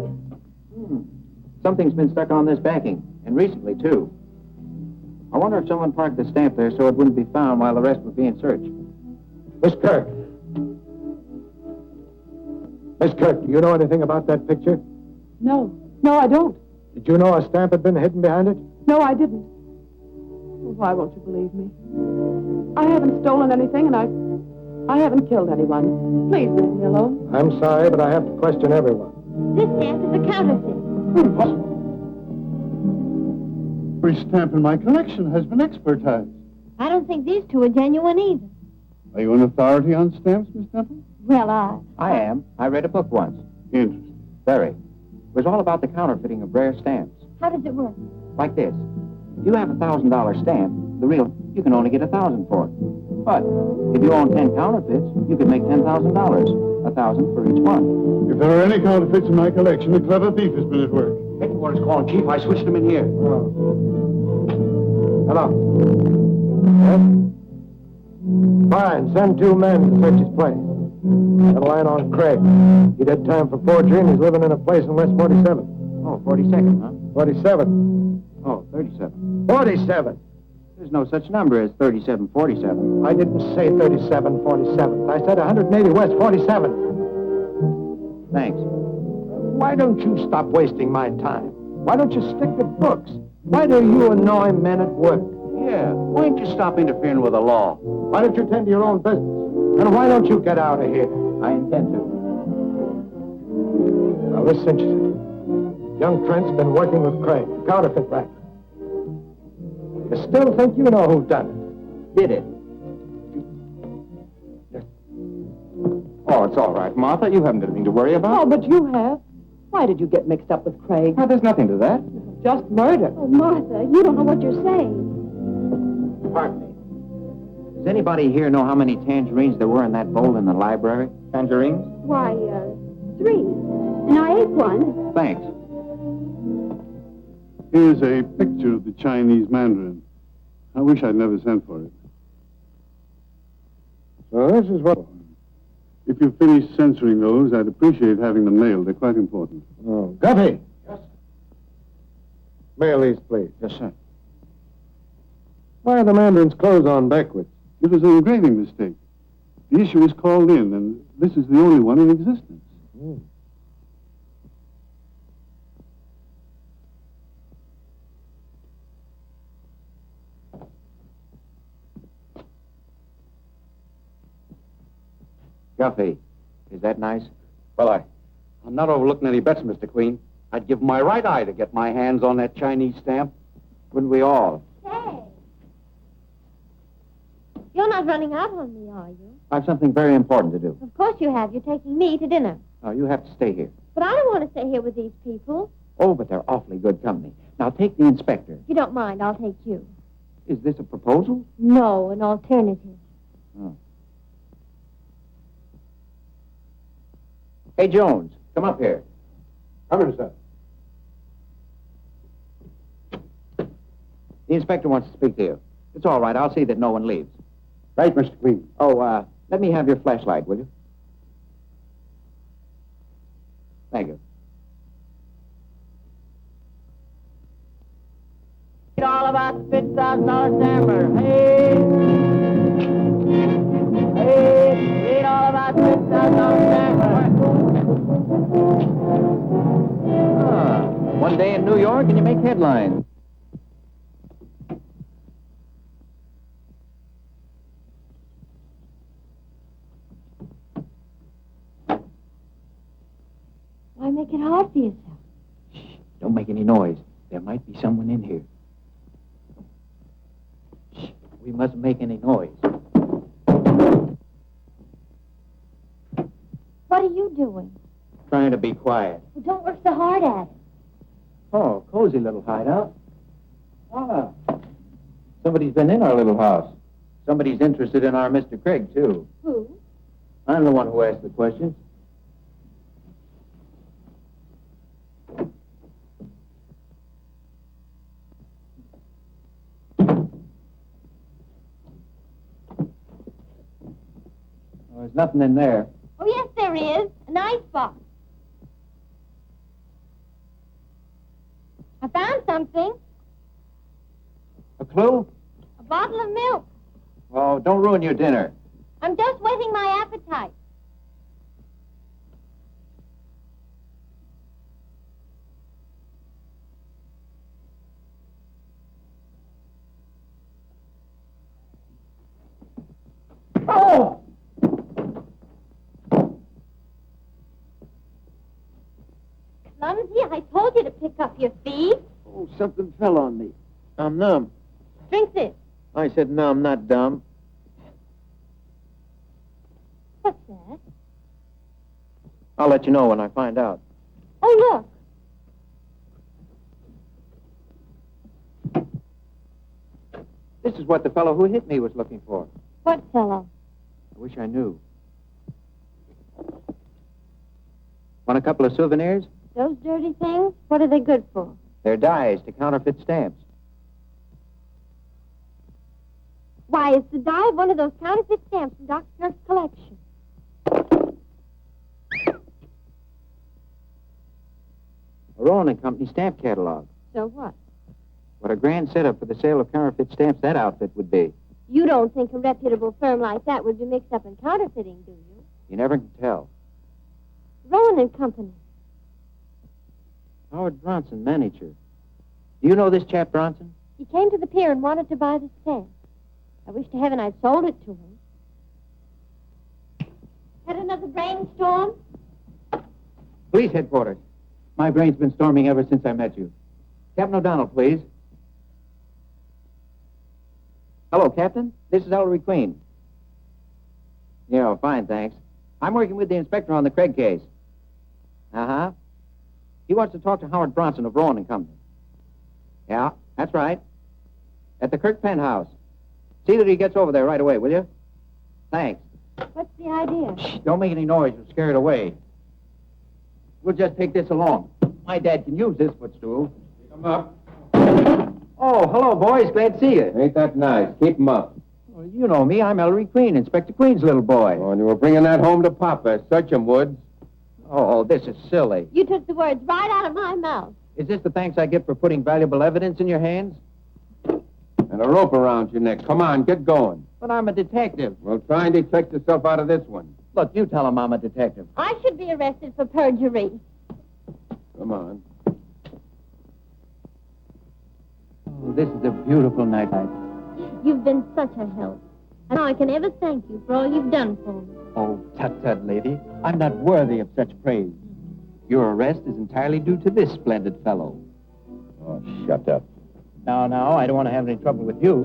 Something's been stuck on this backing, and recently, too. I wonder if someone parked the stamp there so it wouldn't be found while the rest were being searched. Miss Kirk. Miss Kirk, do you know anything about that picture? No. No, I don't. Did you know a stamp had been hidden behind it? No, I didn't. Well, why won't you believe me? I haven't stolen anything, and I haven't killed anyone. Please leave me alone. I'm sorry, but I have to question everyone. This stamp is a counterfeit. Every stamp in my collection has been expertized. I don't think these 2 are genuine either. Are you an authority on stamps, Miss Temple? Well, I am. I read a book once. Interesting. Very. It was all about the counterfeiting of rare stamps. How does it work? Like this. If you have a $1,000 stamp, the real, you can only get $1,000 for it. But if you own 10 counterfeits, you can make $10,000. $1,000 for each one. If there are any counterfeits in my collection, a clever thief has been at work. Headquarters calling, Chief. I switched them in here. Oh. Hello. Yes? Fine. Send 2 men to search his place. Got a line on Craig. He did time for forgery, and he's living in a place in West 47. Oh, 42nd, huh? 47. Oh, 37. 47. There's no such number as 3747. I didn't say 3747. I said 180 West 47. Thanks. Why don't you stop wasting my time? Why don't you stick to books? Why do you annoy men at work? Yeah. Why don't you stop interfering with the law? Why don't you tend to your own business? And why don't you get out of here? I intend to. Well, this cinches it. Young Trent's been working with Craig, the counterfeit racket. You still think you know who done it? Did it? Oh, it's all right, Martha. You haven't anything to worry about. Oh, but you have. Why did you get mixed up with Craig? Well, there's nothing to that. Just murder. Oh, Martha, you don't know what you're saying. Pardon me. Does anybody here know how many tangerines there were in that bowl in the library? Tangerines? Why, 3. And I ate one. Thanks. Here's a picture of the Chinese Mandarin. I wish I'd never sent for it. So this is what... If you finish censoring those, I'd appreciate having them mailed. They're quite important. Oh, Guffey! Yes, sir. Mail these, please. Yes, sir. Why are the Mandarin's clothes on backwards? It was an engraving mistake. The issue was called in, and this is the only one in existence. Guffey, is that nice? Well, I'm not overlooking any bets, Mr. Queen. I'd give my right eye to get my hands on that Chinese stamp. Wouldn't we all? Hey. You're not running out on me, are you? I have something very important to do. Of course you have. You're taking me to dinner. Oh, you have to stay here. But I don't want to stay here with these people. Oh, but they're awfully good company. Now, take the inspector. If you don't mind, I'll take you. Is this a proposal? No, an alternative. Oh. Hey, Jones, come up here. Come in, sir. The inspector wants to speak to you. It's all right. I'll see that no one leaves. Right, Mr. Queen. Oh, let me have your flashlight, will you? Thank you. All about $50,000 stammer. Hey! Hey! Read all about $50,000 stammer. One day in New York and you make headlines. Why make it hard for yourself? Shh, don't make any noise. There might be someone in here. Shh, we mustn't make any noise. What are you doing? Trying to be quiet. Well, don't work so hard at it. Oh, cozy little hideout. Ah, somebody's been in our little house. Somebody's interested in our Mr. Craig, too. Who? I'm the one who asked the question. Oh, there's nothing in there. Oh, yes, there is. An icebox. I found something. A clue? A bottle of milk. Oh, don't ruin your dinner. I'm just whetting my appetite. Oh! Clumsy, I told you to pick up your feet. Oh, something fell on me. I'm numb. Drink this. I said numb, not dumb. What's that? I'll let you know when I find out. Oh, look. This is what the fellow who hit me was looking for. What fellow? I wish I knew. Want a couple of souvenirs? Those dirty things? What are they good for? They're dies to counterfeit stamps. Why, it's the dye of one of those counterfeit stamps from Dr. Kirk's collection. A Rowan and Company stamp catalog. So what? What a grand setup for the sale of counterfeit stamps that outfit would be. You don't think a reputable firm like that would be mixed up in counterfeiting, do you? You never can tell. Rowan and Company. Howard Bronson, manager. Do you know this chap, Bronson? He came to the pier and wanted to buy the stamp. I wish to heaven I'd sold it to him. Had another brainstorm? Police headquarters. My brain's been storming ever since I met you. Captain O'Donnell, please. Hello, Captain. This is Ellery Queen. Yeah, fine, thanks. I'm working with the inspector on the Craig case. Uh-huh. He wants to talk to Howard Bronson of Rowan and Company. Yeah, that's right. At the Kirk penthouse. See that he gets over there right away, will you? Thanks. What's the idea? Shh, don't make any noise. You'll scare it away. We'll just take this along. My dad can use this footstool. Come up. Oh, hello, boys. Glad to see you. Ain't that nice? Keep 'em up. Well, you know me. I'm Ellery Queen, Inspector Queen's little boy. Oh, and you were bringing that home to Papa. Search him, Woods. Oh, this is silly. You took the words right out of my mouth. Is this the thanks I get for putting valuable evidence in your hands? And a rope around your neck. Come on, get going. But I'm a detective. Well, try and detect yourself out of this one. Look, you tell him I'm a detective. I should be arrested for perjury. Come on. Oh, this is a beautiful night. You've been such a help. And how I can ever thank you for all you've done for me. Oh, tut-tut, lady. I'm not worthy of such praise. Your arrest is entirely due to this splendid fellow. Oh, shut up. No, I don't want to have any trouble with you.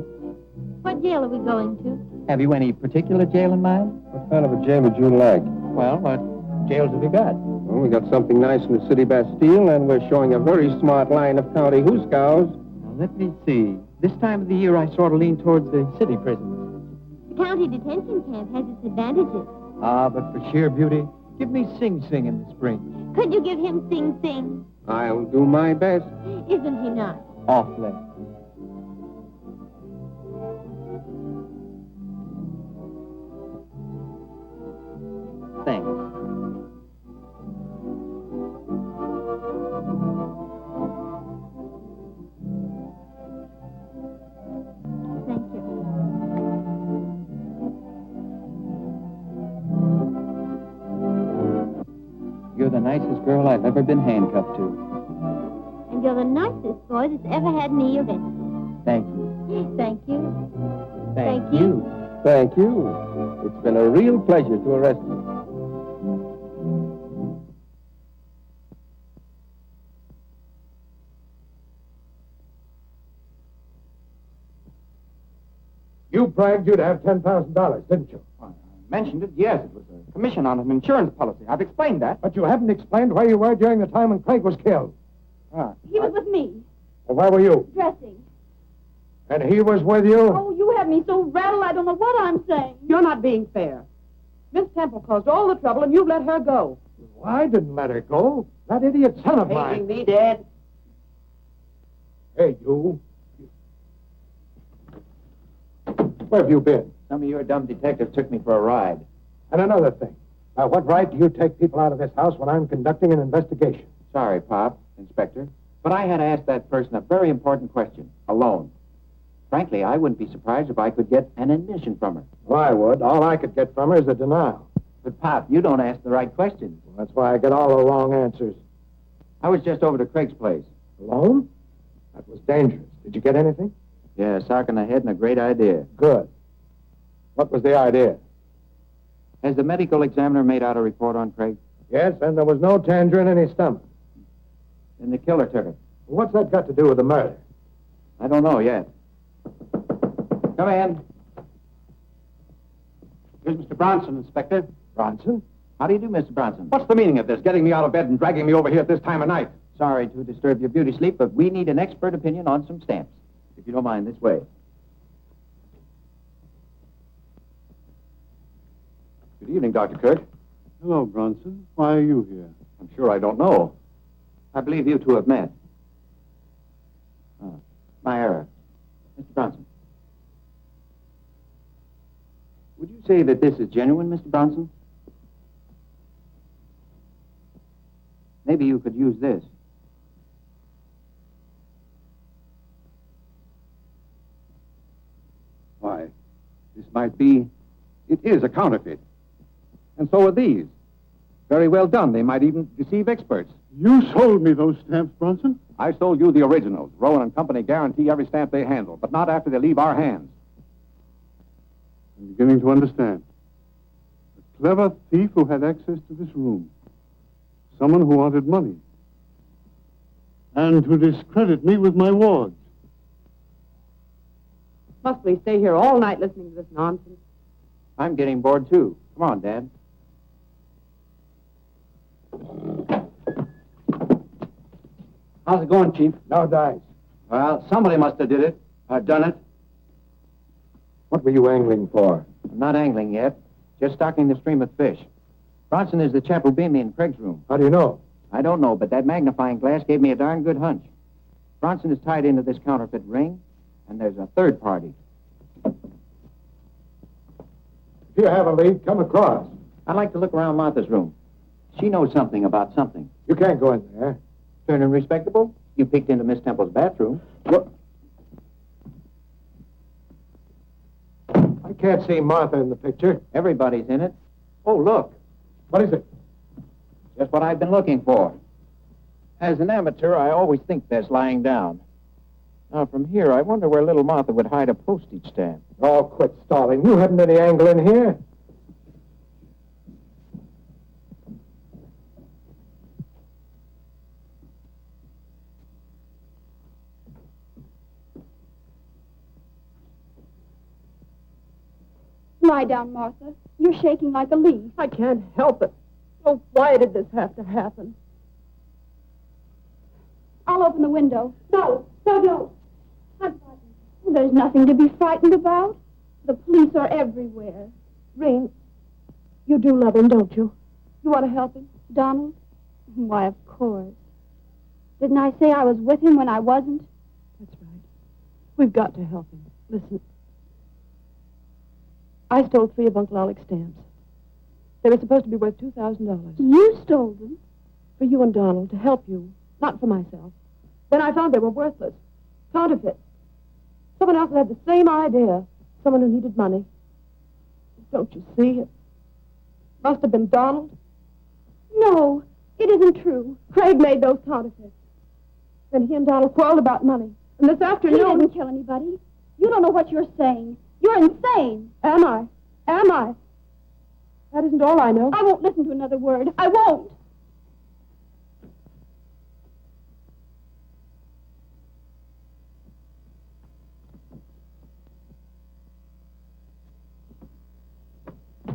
What jail are we going to? Have you any particular jail in mind? What kind of a jail would you like? Well, what jails have you got? Well, we got something nice in the city Bastille, and we're showing a very smart line of county hoosegows. Now, let me see. This time of the year, I sort of lean towards the city prisons. The county detention camp has its advantages. Ah, but for sheer beauty, give me Sing Sing in the spring. Could you give him Sing Sing? I'll do my best. Isn't he nice? Awfully. Thanks. Thank you. You're the nicest girl I've ever been handcuffed to. And you're the nicest boy that's ever had me arrested. Thank you. Thank you. Thank you. Thank you. It's been a real pleasure to arrest you. You bragged you'd have $10,000, didn't you? I mentioned it, yes. It was a commission on an insurance policy. I've explained that. But you haven't explained where you were during the time when Craig was killed. He was with me, Well, where were you? dressing. And he was with you? Oh, you have me so rattled I don't know what I'm saying. You're not being fair. Miss Temple caused all the trouble, and you've let her go. Well, I didn't let her go. That idiot son of mine. me, Dad? Hey, you. Where have you been? Some of your dumb detectives took me for a ride. And another thing. By what right do you take people out of this house when I'm conducting an investigation? Sorry, Pop, Inspector, but I had to ask that person a very important question, alone. Frankly, I wouldn't be surprised if I could get an admission from her. Well, I would. All I could get from her is a denial. But, Pop, you don't ask the right questions. Well, that's why I get all the wrong answers. I was just over to Craig's place. Alone? That was dangerous. Did you get anything? Yeah, a sock in the head and a great idea. Good. What was the idea? Has the medical examiner made out a report on Craig? Yes, and there was no tangerine in his stomach. And the killer took it. Well, what's that got to do with the murder? I don't know yet. Come in. Here's Mr. Bronson, Inspector. Bronson? How do you do, Mr. Bronson? What's the meaning of this? Getting me out of bed and dragging me over here at this time of night? Sorry to disturb your beauty sleep, but we need an expert opinion on some stamps. If you don't mind, this way. Good evening, Dr. Kirk. Hello, Bronson. Why are you here? I'm sure I don't know. I believe you two have met. Oh, my error. Mr. Bronson. Would you say that this is genuine, Mr. Bronson? Maybe you could use this. Why, this might be... It is a counterfeit. And so are these. Very well done. They might even deceive experts. You sold me those stamps, Bronson? I sold you the originals. Rowan and Company guarantee every stamp they handle, but not after they leave our hands. I'm beginning to understand. A clever thief who had access to this room. Someone who wanted money. And to discredit me with my wards. Must we stay here all night listening to this nonsense? I'm getting bored, too. Come on, Dad. How's it going, Chief? No dice. Well, somebody must have did it. Done it. What were you angling for? I'm not angling yet. Just stocking the stream of fish. Bronson is the chap who beamed me in Craig's room. How do you know? I don't know, but that magnifying glass gave me a darn good hunch. Bronson is tied into this counterfeit ring, and there's a third party. If you have a lead, come across. I'd like to look around Martha's room. She knows something about something. You can't go in there. Turning respectable? You peeked into Miss Temple's bathroom. What? I can't see Martha in the picture. Everybody's in it. Oh, look. What is it? Just what I've been looking for. As an amateur, I always think best lying down. Now, from here, I wonder where little Martha would hide a postage stamp. Oh, quit stalling. You haven't any angle in here. Lie down, Martha. You're shaking like a leaf. I can't help it. Oh, why did this have to happen? I'll open the window. No, don't. There's nothing to be frightened about. The police are everywhere. Reen, you do love him, don't you? You want to help him? Donald? Why, of course. Didn't I say I was with him when I wasn't? That's right. We've got to help him. Listen. I stole 3 of Uncle Alec's stamps. They were supposed to be worth $2,000. You stole them? For you and Donald, to help you, not for myself. Then I found they were worthless. Counterfeit. Someone else had the same idea. Someone who needed money. Don't you see? It must have been Donald. No, it isn't true. Craig made those counterfeits. Then he and Donald quarreled about money. And this afternoon... He didn't kill anybody. You don't know what you're saying. You're insane. Am I? Am I? That isn't all I know. I won't listen to another word. I won't.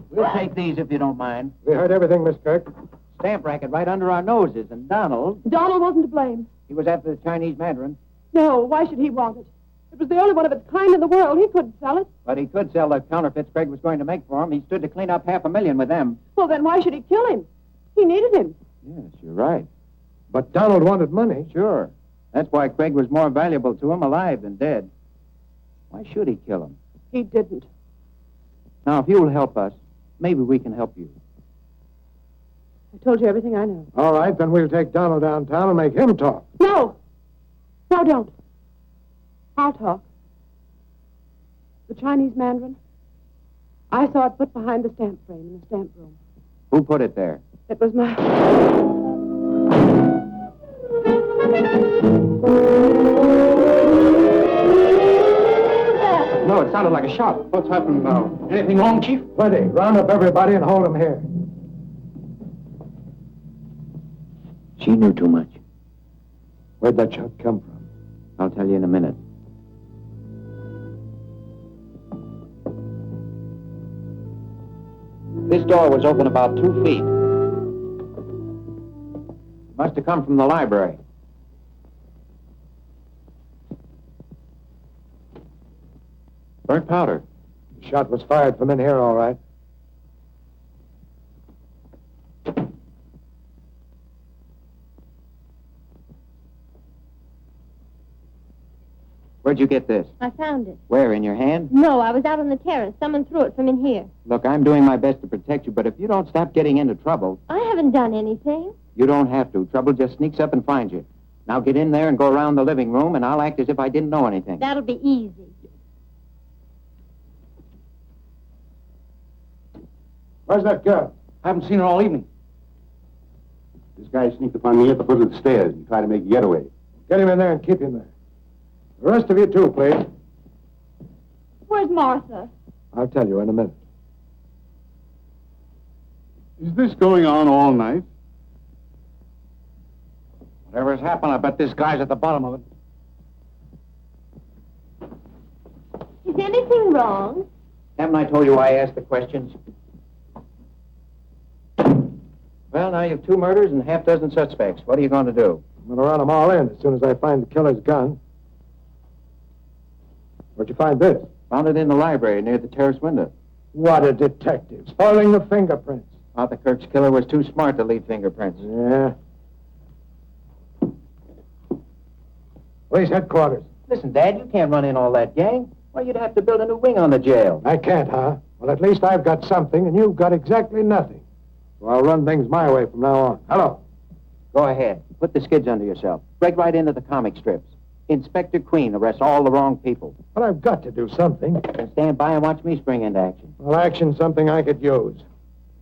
We'll take these if you don't mind. We heard everything, Miss Kirk. Stamp racket right under our noses. And Donald wasn't to blame. He was after the Chinese Mandarin. No, why should he want it? It was the only one of its kind in the world. He couldn't sell it. But he could sell the counterfeits Craig was going to make for him. He stood to clean up $500,000 with them. Well, then why should he kill him? He needed him. Yes, you're right. But Donald wanted money. Sure. That's why Craig was more valuable to him alive than dead. Why should he kill him? He didn't. Now, if you'll help us, maybe we can help you. I told you everything I know. All right, then we'll take Donald downtown and make him talk. No! No, don't. I'll talk. The Chinese Mandarin, I saw it put behind the stamp frame in the stamp room. Who put it there? It was my... No, it sounded like a shot. What's happened now? Anything wrong, Chief? Plenty. Round up everybody and hold them here. She knew too much. Where'd that shot come from? I'll tell you in a minute. This door was open about 2 feet. Must have come from the library. Burnt powder. The shot was fired from in here, all right. Where'd you get this? I found it. Where, in your hand? No, I was out on the terrace. Someone threw it from in here. Look, I'm doing my best to protect you, but if you don't stop getting into trouble... I haven't done anything. You don't have to. Trouble just sneaks up and finds you. Now get in there and go around the living room, and I'll act as if I didn't know anything. That'll be easy. Where's that girl? I haven't seen her all evening. This guy sneaked upon me at the foot of the stairs and tried to make a getaway. Get him in there and keep him there. The rest of you, too, please. Where's Martha? I'll tell you in a minute. Is this going on all night? Whatever's happened, I bet this guy's at the bottom of it. Is anything wrong? Haven't I told you why I asked the questions? Well, now you have 2 murders and half dozen suspects. What are you going to do? I'm going to run them all in as soon as I find the killer's gun. Where'd you find this? Found it in the library near the terrace window. What a detective. Spoiling the fingerprints. Arthur Kirk's killer was too smart to leave fingerprints. Yeah. Police headquarters. Listen, Dad, you can't run in all that gang. Why, you'd have to build a new wing on the jail. I can't, huh? Well, at least I've got something, and you've got exactly nothing. So I'll run things my way from now on. Hello. Go ahead. Put the skids under yourself. Break right into the comic strips. Inspector Queen arrests all the wrong people. But I've got to do something. Then stand by and watch me spring into action. Well, action's something I could use.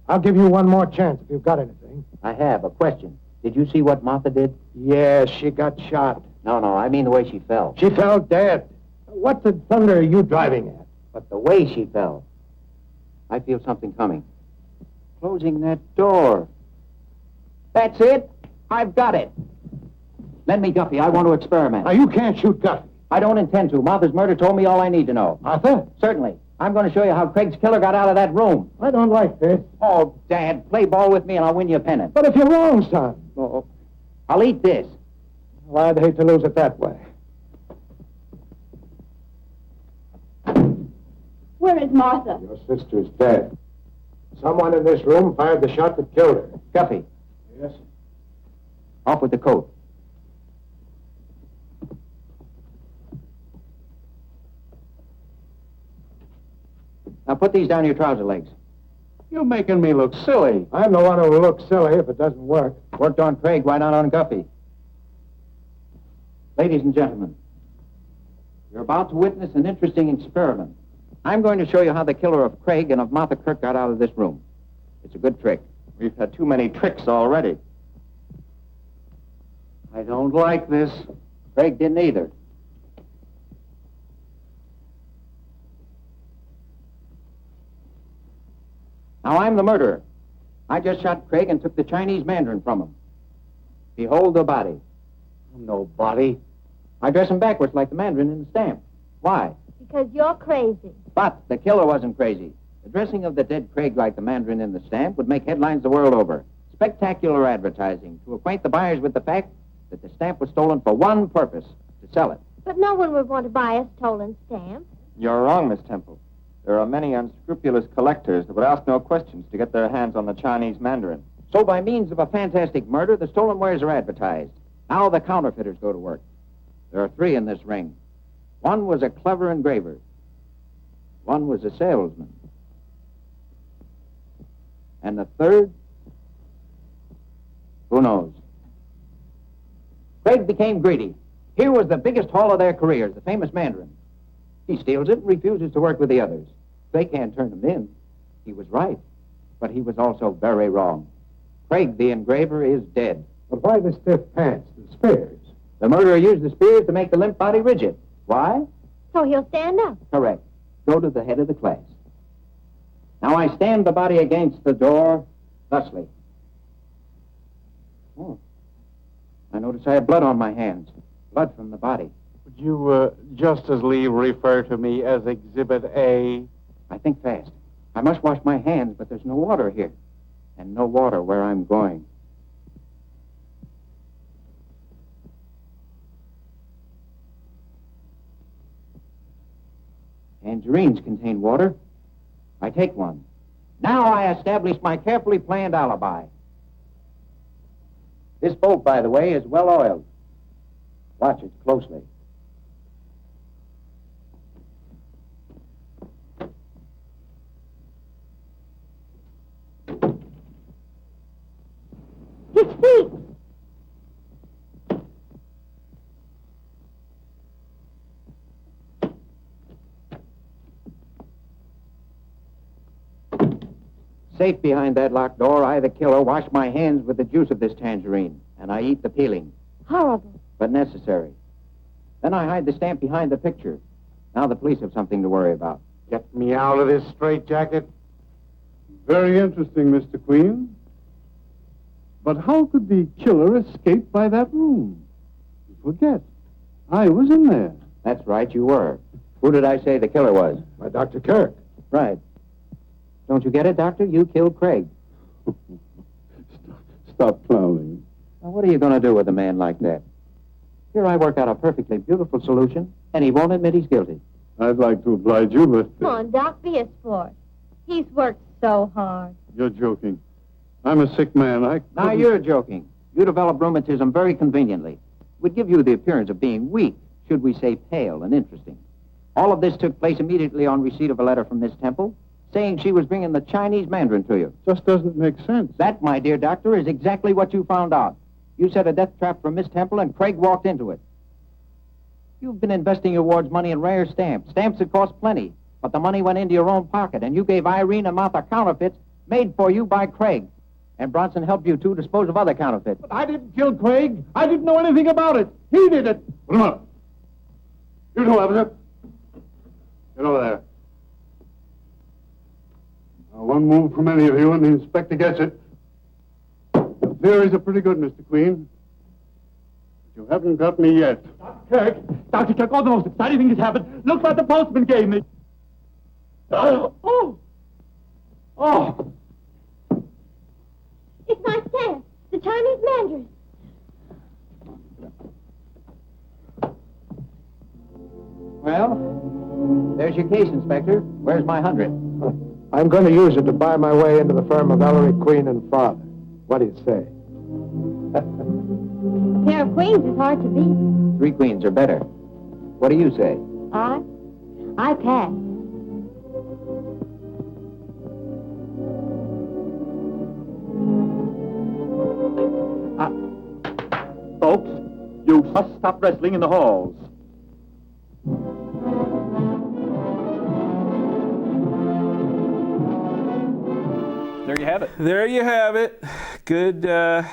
I'll give you one more chance if you've got anything. I have. A question. Did you see what Martha did? Yes, she got shot. No, I mean the way she fell. She fell dead. What the thunder are you driving at? But the way she fell. I feel something coming. Closing that door. That's it. I've got it. Lend me Duffy. I want to experiment. Now, you can't shoot Duffy. I don't intend to. Martha's murder told me all I need to know. Martha? Certainly. I'm going to show you how Craig's killer got out of that room. I don't like this. Oh, Dad, play ball with me and I'll win you a pennant. But if you're wrong, son. Oh, I'll eat this. Well, I'd hate to lose it that way. Where is Martha? Your sister's dead. Someone in this room fired the shot that killed her. Guffey. Yes? Off with the coat. Now put these down your trouser legs. You're making me look silly. I'm the one who will look silly if it doesn't work. Worked on Craig, why not on Guffey? Ladies and gentlemen, you're about to witness an interesting experiment. I'm going to show you how the killer of Craig and of Martha Kirk got out of this room. It's a good trick. We've had too many tricks already. I don't like this. Craig didn't either. Now I'm the murderer. I just shot Craig and took the Chinese Mandarin from him. Behold the body. No body. I dress him backwards like the Mandarin in the stamp. Why? Because you're crazy. But the killer wasn't crazy. The dressing of the dead Craig like the Mandarin in the stamp would make headlines the world over. Spectacular advertising to acquaint the buyers with the fact that the stamp was stolen for one purpose, to sell it. But no one would want to buy a stolen stamp. You're wrong, Miss Temple. There are many unscrupulous collectors that would ask no questions to get their hands on the Chinese Mandarin. So by means of a fantastic murder, the stolen wares are advertised. Now the counterfeiters go to work. There are 3 in this ring. One was a clever engraver. One was a salesman. And the third? Who knows? Craig became greedy. Here was the biggest haul of their careers, the famous Mandarin. He steals it and refuses to work with the others. They can't turn him in. He was right, but he was also very wrong. Craig, the engraver, is dead. But why the stiff pants, the spears? The murderer used the spears to make the limp body rigid. Why? So he'll stand up. Correct. Go to the head of the class. Now I stand the body against the door, thusly. Oh. I notice I have blood on my hands. Blood from the body. Would you just as leave refer to me as Exhibit A? I think fast. I must wash my hands, but there's no water here. And no water where I'm going. Tangerines contain water. I take one. Now I establish my carefully planned alibi. This boat, by the way, is well oiled. Watch it closely. His feet! Safe behind that locked door, I, the killer, wash my hands with the juice of this tangerine, and I eat the peeling. Horrible. But necessary. Then I hide the stamp behind the picture. Now the police have something to worry about. Get me out of this straitjacket. Very interesting, Mr. Queen. But how could the killer escape by that room? You forget, I was in there. That's right, you were. Who did I say the killer was? By Dr. Kirk. Right. Don't you get it, Doctor? You killed Craig. Stop clowning. Now, what are you going to do with a man like that? Here I work out a perfectly beautiful solution, and he won't admit he's guilty. I'd like to oblige you, but... Come on, Doc, be a sport. He's worked so hard. You're joking. I'm a sick man. Now, you're joking. You develop rheumatism very conveniently. Would give you the appearance of being weak, should we say pale and interesting. All of this took place immediately on receipt of a letter from Miss Temple, saying she was bringing the Chinese Mandarin to you. Just doesn't make sense. That, my dear doctor, is exactly what you found out. You set a death trap for Miss Temple, and Craig walked into it. You've been investing your ward's money in rare stamps that cost plenty, but the money went into your own pocket, and you gave Irene and Martha counterfeits made for you by Craig. And Bronson helped you, too, dispose of other counterfeits. But I didn't kill Craig. I didn't know anything about it. He did it. Put him up. You two, officer. Get over there. Now, one move from any of you, and the inspector gets it. The theories are pretty good, Mr. Queen. But you haven't got me yet. Dr. Kirk, all the most exciting thing has happened. Look what the postman gave me. Oh! Oh! It's my staff, the Chinese Mandarin. Well, there's your case, Inspector. Where's my 100? I'm going to use it to buy my way into the firm of Ellery, Queen, and Father. What do you say? A pair of queens is hard to beat. 3 queens are better. What do you say? I pass. Folks, you must stop wrestling in the halls. There you have it. There you have it. Good, a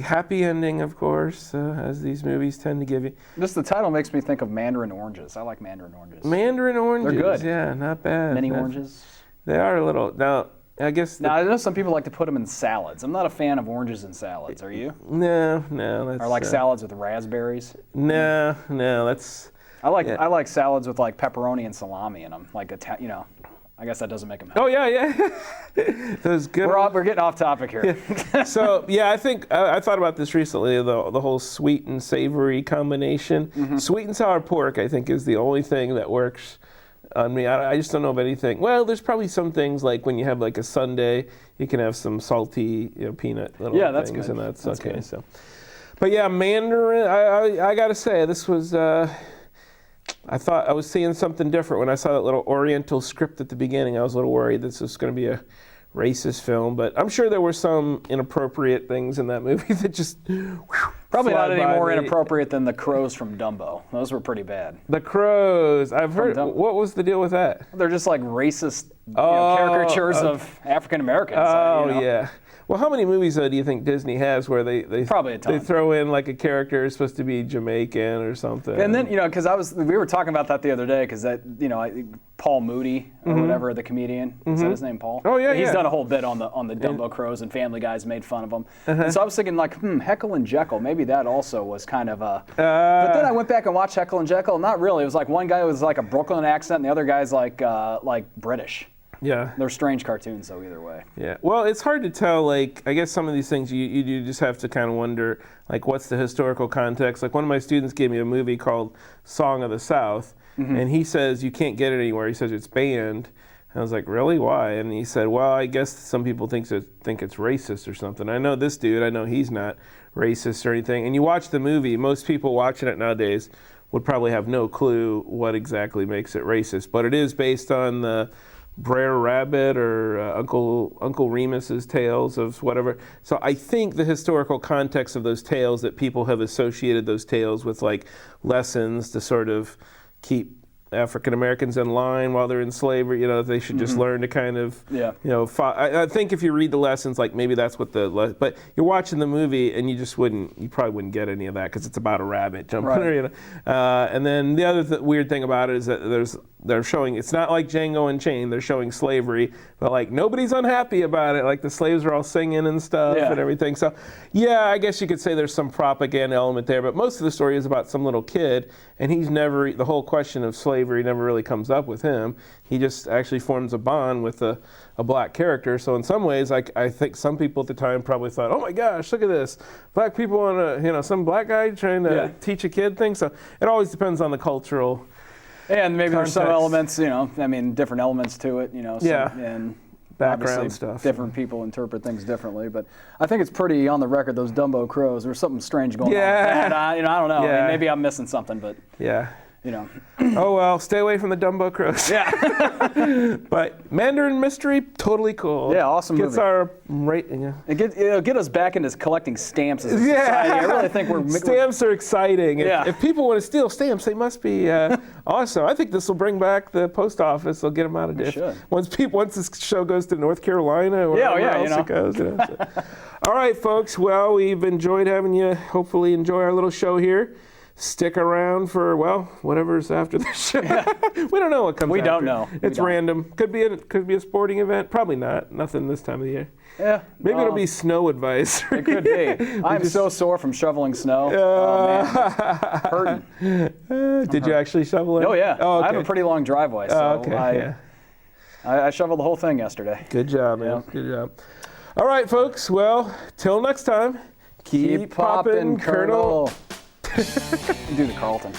happy ending, of course, as these movies tend to give you. Just the title makes me think of Mandarin oranges. I like Mandarin oranges. Mandarin oranges. They're good. Yeah, not bad. Mini oranges. They are a little. Now, I guess. Now, I know some people like to put them in salads. I'm not a fan of oranges in salads. Are you? No. That's, or like salads with raspberries? No, that's. I like salads with like pepperoni and salami in them. Like I guess that doesn't make them healthy. Oh yeah. Those good. We're getting off topic here. Yeah. So yeah, I think I thought about this recently. The whole sweet and savory combination. Mm-hmm. Sweet and sour pork, I think, is the only thing that works on me. I just don't know of anything. Well, there's probably some things like when you have like a sundae, you can have some salty, peanut little that's things, good. and that's okay. Good. So, but yeah, Mandarin. I gotta say, this was. I thought I was seeing something different when I saw that little Oriental script at the beginning. I was a little worried this was going to be a racist film, but I'm sure there were some inappropriate things in that movie that just probably not any more inappropriate than the crows from Dumbo. Those were pretty bad. The crows. I've heard. What was the deal with that? They're just like racist caricatures of African Americans. Yeah. Well, how many movies do you think Disney has where they probably a ton. They throw in like a character who's supposed to be Jamaican or something? And then because we were talking about that the other day because that Paul Moody or whatever, the comedian, is that his name, Paul? Oh yeah, he's done a whole bit on the Dumbo crows, and Family Guy's made fun of them. And so I was thinking like, Heckle and Jekyll, maybe that also was kind of a. But then I went back and watched Heckle and Jekyll. Not really. It was like one guy was like a Brooklyn accent, and the other guy's like British. Yeah. They're strange cartoons, though, either way. Yeah. Well, it's hard to tell. Like, I guess some of these things you do just have to kind of wonder, like, what's the historical context? Like, one of my students gave me a movie called Song of the South, and he says you can't get it anywhere. He says it's banned. And I was like, really? Why? And he said, well, I guess some people think it's racist or something. I know this dude. I know he's not racist or anything. And you watch the movie, most people watching it nowadays would probably have no clue what exactly makes it racist. But it is based on the Brer Rabbit or Uncle Remus's tales of whatever. So I think the historical context of those tales, that people have associated those tales with like lessons to sort of keep African Americans in line while they're in slavery, they should just learn to kind of, I think if you read the lessons, like maybe that's what but you're watching the movie and you probably wouldn't get any of that because it's about a rabbit jumping, right. And then the other weird thing about it is that they're showing, it's not like Django Unchained, they're showing slavery, but like nobody's unhappy about it. Like the slaves are all singing and stuff and everything. So yeah, I guess you could say there's some propaganda element there, but most of the story is about some little kid, and the whole question of slavery never really comes up with him. He just actually forms a bond with a black character. So in some ways, I think some people at the time probably thought, oh my gosh, look at this. Black people want to, some black guy trying to teach a kid things. So it always depends on the cultural and maybe context. There's some elements, different elements to it, and background stuff. Different people interpret things differently, but I think it's pretty on the record, those Dumbo crows. There's something strange going on. And I don't know. Yeah. I mean, maybe I'm missing something, but Oh well, stay away from the Dumbo crows. Yeah. But Mandarin Mystery, totally cool. Yeah, awesome Gets movie. our rating. Yeah. It'll get us back into collecting stamps as a society. I really think stamps are exciting. Yeah. If people want to steal stamps, they must be awesome. I think this will bring back the post office. They'll get them out of diff. Once this show goes to North Carolina or wherever else it goes. So. All right, folks. Well, we've enjoyed having you. Hopefully, enjoy our little show here. stick around for, well, whatever's after the show. We don't know what comes. We after. don't know. It's random. Could be a sporting event. Probably not. Nothing this time of the year. Yeah. Maybe it'll be snow advice. It could be. I'm so sore from shoveling snow. Oh, man. Hurting. Did you actually shovel it? Oh, yeah. Oh, okay. I have a pretty long driveway, so I shoveled the whole thing yesterday. Good job, man. Yeah. Good job. All right, folks. Well, till next time, keep popping, Colonel. Do the Carlton.